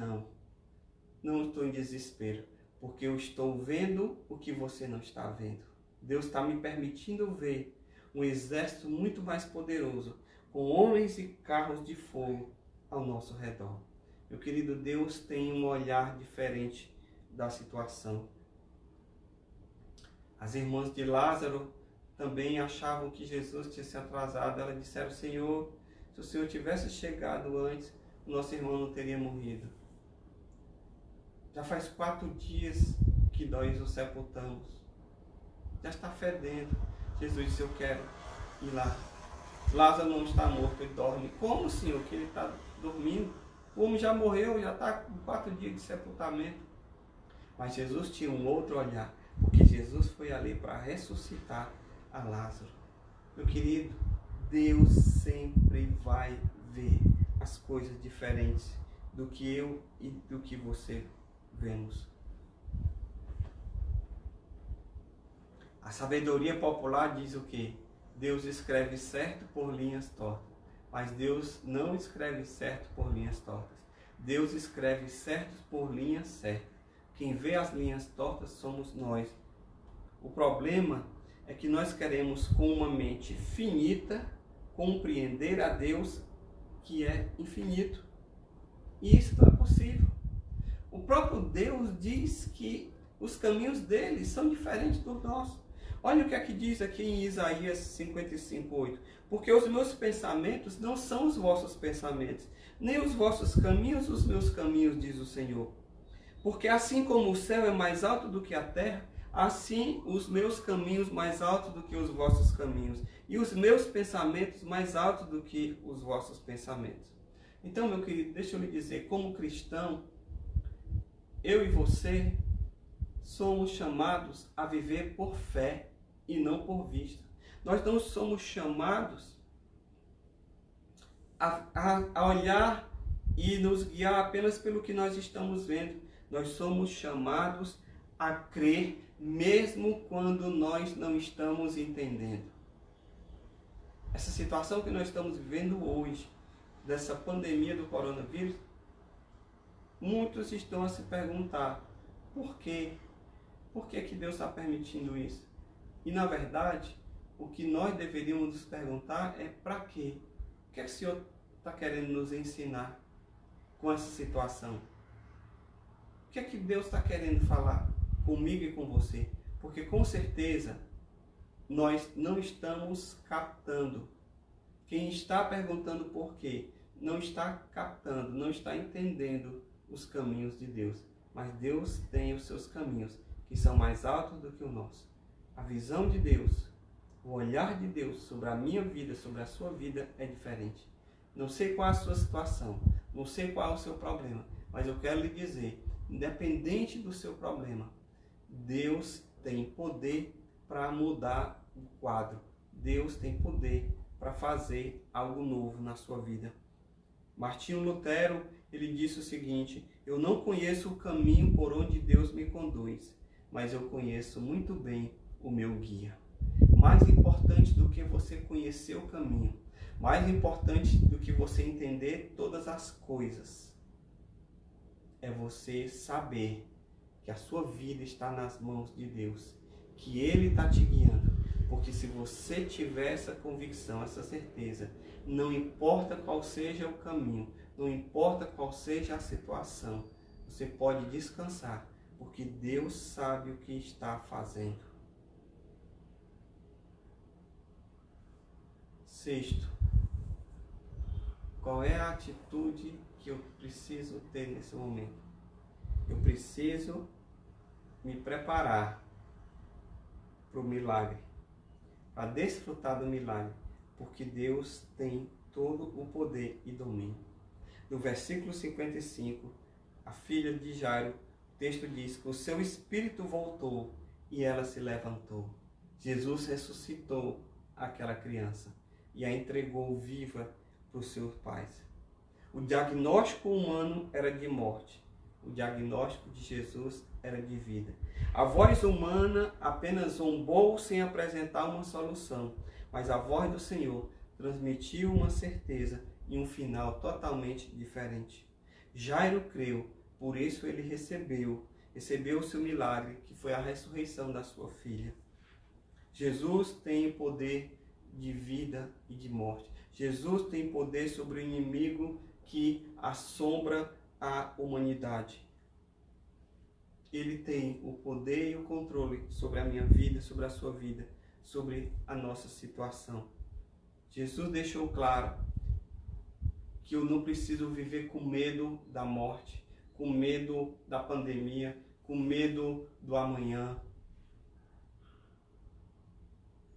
não estou em desespero, porque eu estou vendo o que você não está vendo. Deus está me permitindo ver um exército muito mais poderoso, com homens e carros de fogo, ao nosso redor. Meu querido, Deus tem um olhar diferente da situação. As irmãs de Lázaro também achavam que Jesus tinha se atrasado. Elas disseram: Senhor, se o Senhor tivesse chegado antes, o nosso irmão não teria morrido. Já faz 4 dias que nós o sepultamos. Já está fedendo. Jesus disse: eu quero ir lá. Lázaro não está morto, ele dorme. Como, Senhor, que ele está dormindo? O homem já morreu, já está com 4 dias de sepultamento. Mas Jesus tinha um outro olhar, porque Jesus foi ali para ressuscitar a Lázaro. Meu querido, Deus sempre vai ver as coisas diferentes do que eu e do que você vemos. A sabedoria popular diz o quê? Deus escreve certo por linhas tortas, mas Deus não escreve certo por linhas tortas. Deus escreve certos por linhas certas. Quem vê as linhas tortas somos nós. O problema é que nós queremos, com uma mente finita, compreender a Deus que é infinito. E isso não é possível. O próprio Deus diz que os caminhos dele são diferentes dos nossos. Olha o que é que diz aqui em Isaías 55:8. Porque os meus pensamentos não são os vossos pensamentos, nem os vossos caminhos os meus caminhos, diz o Senhor. Porque assim como o céu é mais alto do que a terra, assim os meus caminhos mais altos do que os vossos caminhos, e os meus pensamentos mais altos do que os vossos pensamentos. Então, meu querido, deixa eu lhe dizer, como cristão, eu e você somos chamados a viver por fé e não por vista. Nós não somos chamados a olhar e nos guiar apenas pelo que nós estamos vendo. Nós somos chamados a crer mesmo quando nós não estamos entendendo. Essa situação que nós estamos vivendo hoje, dessa pandemia do coronavírus, muitos estão a se perguntar: por quê? Por que que Deus está permitindo isso? E na verdade, o que nós deveríamos nos perguntar é: para quê? O que é que o Senhor está querendo nos ensinar com essa situação? O que é que Deus está querendo falar comigo e com você? Porque com certeza nós não estamos captando. Quem está perguntando por quê, não está captando, não está entendendo os caminhos de Deus. Mas Deus tem os seus caminhos, que são mais altos do que o nosso. A visão de Deus, o olhar de Deus sobre a minha vida, sobre a sua vida é diferente. Não sei qual é a sua situação, não sei qual é o seu problema, mas eu quero lhe dizer, independente do seu problema, Deus tem poder para mudar o quadro. Deus tem poder para fazer algo novo na sua vida. Martinho Lutero, ele disse o seguinte: eu não conheço o caminho por onde Deus me conduz, mas eu conheço muito bem o meu guia. Mais importante do que você conhecer o caminho, mais importante do que você entender todas as coisas, é você saber que a sua vida está nas mãos de Deus, que Ele está te guiando. Porque se você tiver essa convicção, essa certeza, não importa qual seja o caminho, não importa qual seja a situação, você pode descansar, porque Deus sabe o que está fazendo. Sexto, qual é a atitude que eu preciso ter nesse momento? Eu preciso me preparar para o milagre, para desfrutar do milagre, porque Deus tem todo o poder e domínio. No versículo 55, a filha de Jairo, o texto diz que o seu espírito voltou e ela se levantou. Jesus ressuscitou aquela criança e a entregou viva para os seus pais. O diagnóstico humano era de morte. O diagnóstico de Jesus era de vida. A voz humana apenas zombou sem apresentar uma solução, mas a voz do Senhor transmitiu uma certeza e um final totalmente diferente. Jairo creu, por isso ele recebeu o seu milagre, que foi a ressurreição da sua filha. Jesus tem poder de vida e de morte. Jesus tem poder sobre o inimigo que assombra a humanidade. Ele tem o poder e o controle sobre a minha vida, sobre a sua vida, sobre a nossa situação. Jesus deixou claro que eu não preciso viver com medo da morte, com medo da pandemia, com medo do amanhã.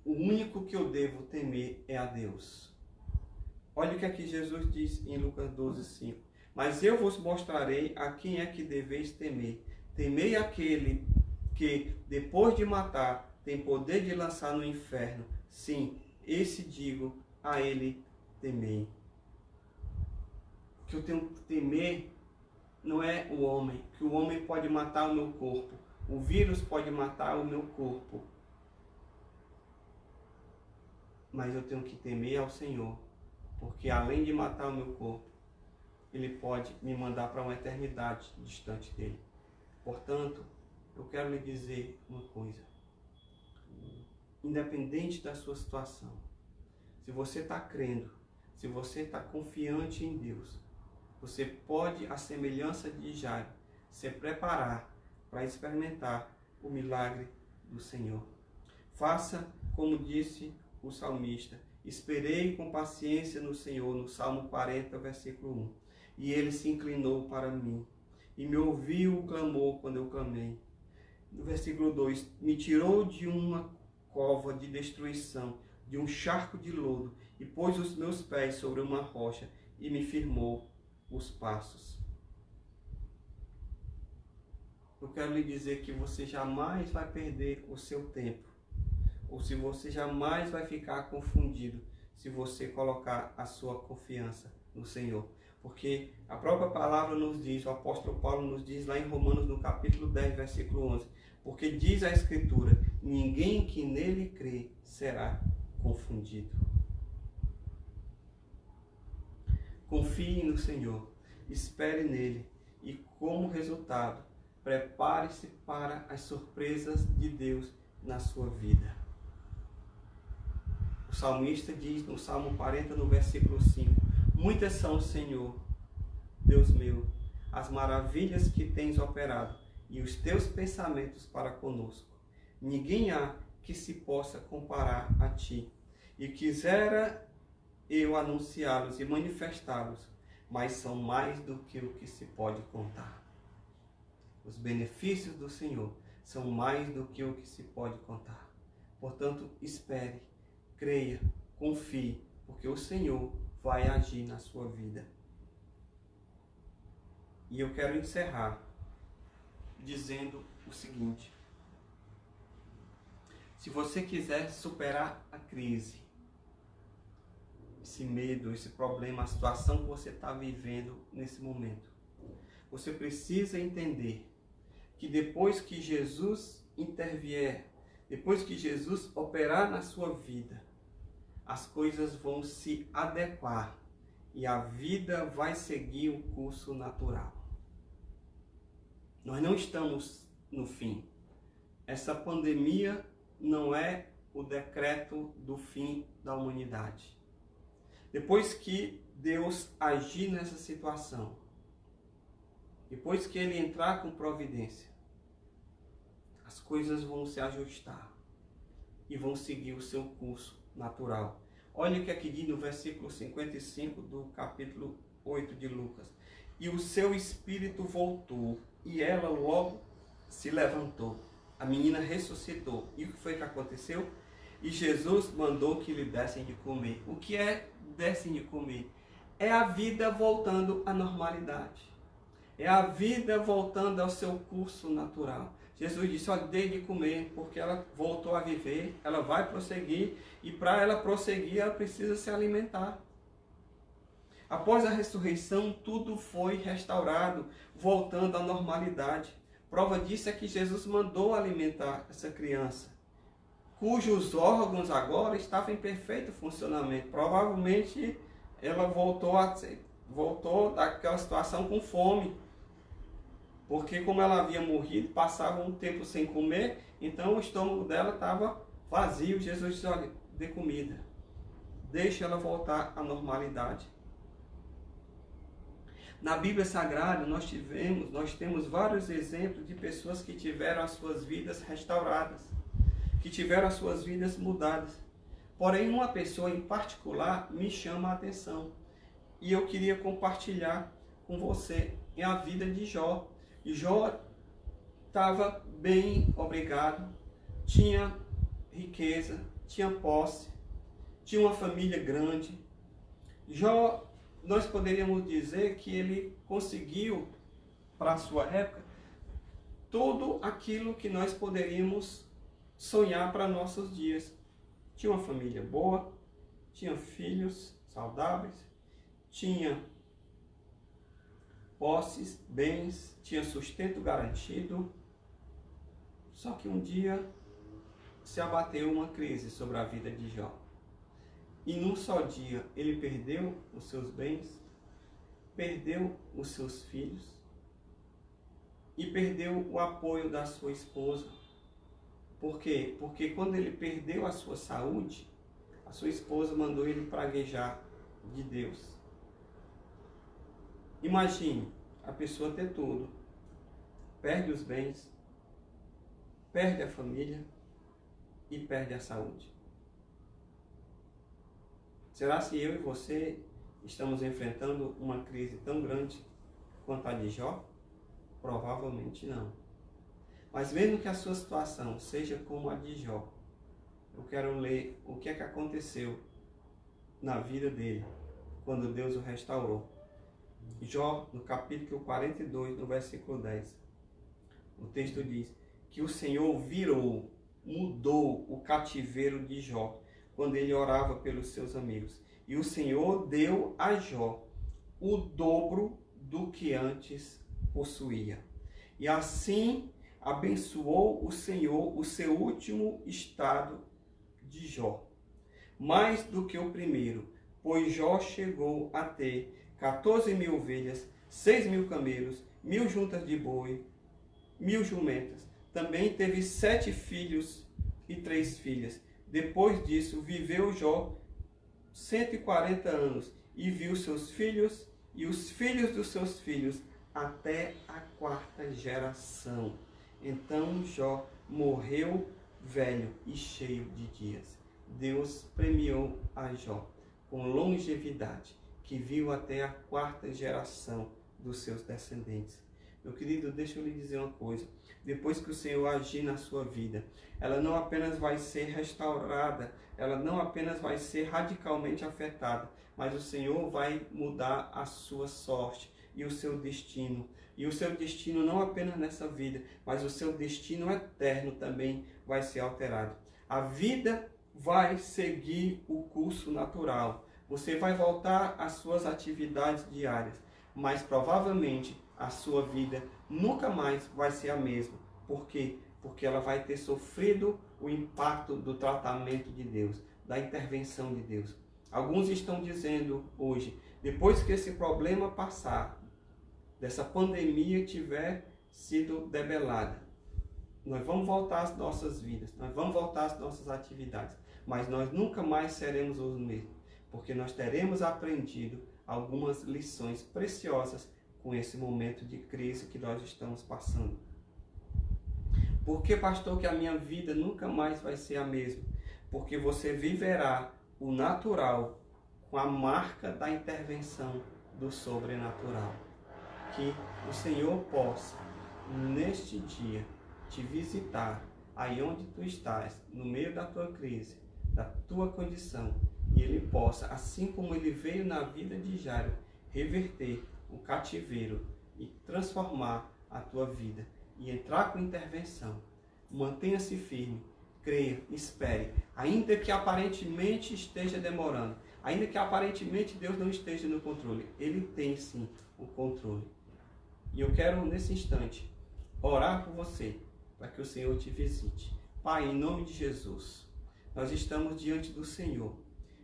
O único que eu devo temer é a Deus. Olha o que aqui Jesus diz em Lucas 12:5. Mas eu vos mostrarei a quem é que deveis temer. Temei aquele que, depois de matar, tem poder de lançar no inferno. Sim, esse digo, a ele temei. O que eu tenho que temer não é o homem, que o homem pode matar o meu corpo. O vírus pode matar o meu corpo. Mas eu tenho que temer ao Senhor, porque além de matar o meu corpo, Ele pode me mandar para uma eternidade distante dele. Portanto, eu quero lhe dizer uma coisa. Independente da sua situação, se você está crendo, se você está confiante em Deus, você pode, à semelhança de Jairo, se preparar para experimentar o milagre do Senhor. Faça como disse o salmista: esperei com paciência no Senhor, no Salmo 40, versículo 1. E ele se inclinou para mim e me ouviu o clamor quando eu clamei. No versículo 2, me tirou de uma cova de destruição, de um charco de lodo, e pôs os meus pés sobre uma rocha e me firmou os passos. Eu quero lhe dizer que você jamais vai perder o seu tempo, ou se você jamais vai ficar confundido se você colocar a sua confiança no Senhor. Porque a própria palavra nos diz, o apóstolo Paulo nos diz lá em Romanos, no capítulo 10, versículo 11, porque diz a Escritura, ninguém que nele crê será confundido. Confie no Senhor, espere nele e, como resultado, prepare-se para as surpresas de Deus na sua vida. O salmista diz no Salmo 40, no versículo 5, muitas são, Senhor, Deus meu, as maravilhas que tens operado e os teus pensamentos para conosco. Ninguém há que se possa comparar a ti. E quisera eu anunciá-los e manifestá-los, mas são mais do que o que se pode contar. Os benefícios do Senhor são mais do que o que se pode contar. Portanto, espere, creia, confie, porque o Senhor vai agir na sua vida. E eu quero encerrar dizendo o seguinte: se você quiser superar a crise, esse medo, esse problema, a situação que você está vivendo nesse momento, você precisa entender que depois que Jesus intervier, depois que Jesus operar na sua vida, as coisas vão se adequar e a vida vai seguir o curso natural. Nós não estamos no fim. Essa pandemia não é o decreto do fim da humanidade. Depois que Deus agir nessa situação, depois que Ele entrar com providência, as coisas vão se ajustar e vão seguir o seu curso natural. Olha o que aqui diz no versículo 55 do capítulo 8 de Lucas. E o seu espírito voltou, e ela logo se levantou. A menina ressuscitou. E o que foi que aconteceu? E Jesus mandou que lhe dessem de comer. O que é dessem de comer? É a vida voltando à normalidade. É a vida voltando ao seu curso natural. Jesus disse, olha, dê de comer, porque ela voltou a viver, ela vai prosseguir, e para ela prosseguir, ela precisa se alimentar. Após a ressurreição, tudo foi restaurado, voltando à normalidade. Prova disso é que Jesus mandou alimentar essa criança, cujos órgãos agora estavam em perfeito funcionamento. Provavelmente ela voltou daquela situação com fome, porque como ela havia morrido, passava um tempo sem comer, então o estômago dela estava vazio. Jesus disse, olha, dê comida, deixa ela voltar à normalidade. Na Bíblia Sagrada nós temos vários exemplos de pessoas que tiveram as suas vidas restauradas, que tiveram as suas vidas mudadas. Porém, uma pessoa em particular me chama a atenção e eu queria compartilhar com você a vida de Jó. E Jó estava bem, obrigado, tinha riqueza, tinha posse, tinha uma família grande. Jó, nós poderíamos dizer que ele conseguiu, para a sua época, tudo aquilo que nós poderíamos sonhar para nossos dias. Tinha uma família boa, tinha filhos saudáveis, tinha posses, bens, tinha sustento garantido. Só que um dia se abateu uma crise sobre a vida de Jó. E num só dia ele perdeu os seus bens, perdeu os seus filhos e perdeu o apoio da sua esposa. Por quê? Porque quando ele perdeu a sua saúde, a sua esposa mandou ele praguejar de Deus. Imagine a pessoa ter tudo, perde os bens, perde a família e perde a saúde. Será se eu e você estamos enfrentando uma crise tão grande quanto a de Jó? Provavelmente não. Mas mesmo que a sua situação seja como a de Jó, eu quero ler o que é que aconteceu na vida dele quando Deus o restaurou. Jó, no capítulo 42, no versículo 10, o texto diz que o Senhor mudou o cativeiro de Jó, quando ele orava pelos seus amigos. E o Senhor deu a Jó o dobro do que antes possuía. E assim abençoou o Senhor o seu último estado de Jó, mais do que o primeiro, pois Jó chegou a ter 14.000 ovelhas, 6.000 camelos, 1.000 juntas de boi, 1.000 jumentas. Também teve 7 filhos e 3 filhas. Depois disso, viveu Jó 140 anos e viu seus filhos e os filhos dos seus filhos até a 4ª geração. Então Jó morreu velho e cheio de dias. Deus premiou a Jó com longevidade, que viu até a 4ª geração dos seus descendentes. Meu querido, deixa eu lhe dizer uma coisa. Depois que o Senhor agir na sua vida, ela não apenas vai ser restaurada, ela não apenas vai ser radicalmente afetada, mas o Senhor vai mudar a sua sorte e o seu destino. E o seu destino não apenas nessa vida, mas o seu destino eterno também vai ser alterado. A vida vai seguir o curso natural. Você vai voltar às suas atividades diárias, mas provavelmente a sua vida nunca mais vai ser a mesma. Por quê? Porque ela vai ter sofrido o impacto do tratamento de Deus, da intervenção de Deus. Alguns estão dizendo hoje, depois que esse problema passar, dessa pandemia tiver sido debelada, nós vamos voltar às nossas vidas, nós vamos voltar às nossas atividades, mas nós nunca mais seremos os mesmos, porque nós teremos aprendido algumas lições preciosas com esse momento de crise que nós estamos passando. Por que, pastor, que a minha vida nunca mais vai ser a mesma? Porque você viverá o natural com a marca da intervenção do sobrenatural. Que o Senhor possa, neste dia, te visitar aí onde tu estás, no meio da tua crise, da tua condição, e Ele possa, assim como Ele veio na vida de Jairo, reverter o cativeiro e transformar a tua vida e entrar com intervenção. Mantenha-se firme, creia, espere, ainda que aparentemente esteja demorando, ainda que aparentemente Deus não esteja no controle, Ele tem sim o controle. E eu quero nesse instante orar por você, para que o Senhor te visite. Pai, em nome de Jesus, nós estamos diante do Senhor,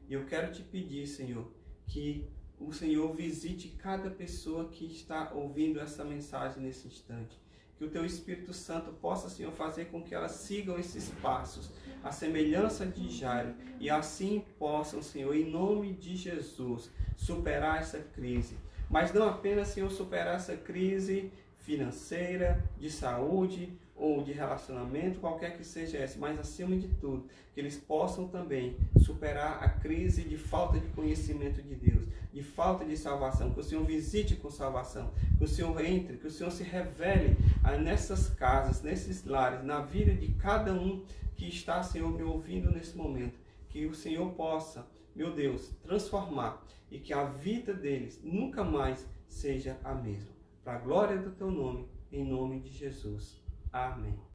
e eu quero te pedir, Senhor, que o Senhor visite cada pessoa que está ouvindo essa mensagem nesse instante. Que o Teu Espírito Santo possa, Senhor, fazer com que elas sigam esses passos, a semelhança de Jairo, e assim possam, Senhor, em nome de Jesus, superar essa crise. Mas não apenas, Senhor, superar essa crise financeira, de saúde ou de relacionamento, qualquer que seja essa, mas acima de tudo, que eles possam também superar a crise de falta de conhecimento de Deus, de falta de salvação, que o Senhor visite com salvação, que o Senhor entre, que o Senhor se revele nessas casas, nesses lares, na vida de cada um que está, Senhor, me ouvindo nesse momento, que o Senhor possa, meu Deus, transformar e que a vida deles nunca mais seja a mesma. Para a glória do teu nome, em nome de Jesus. Amém.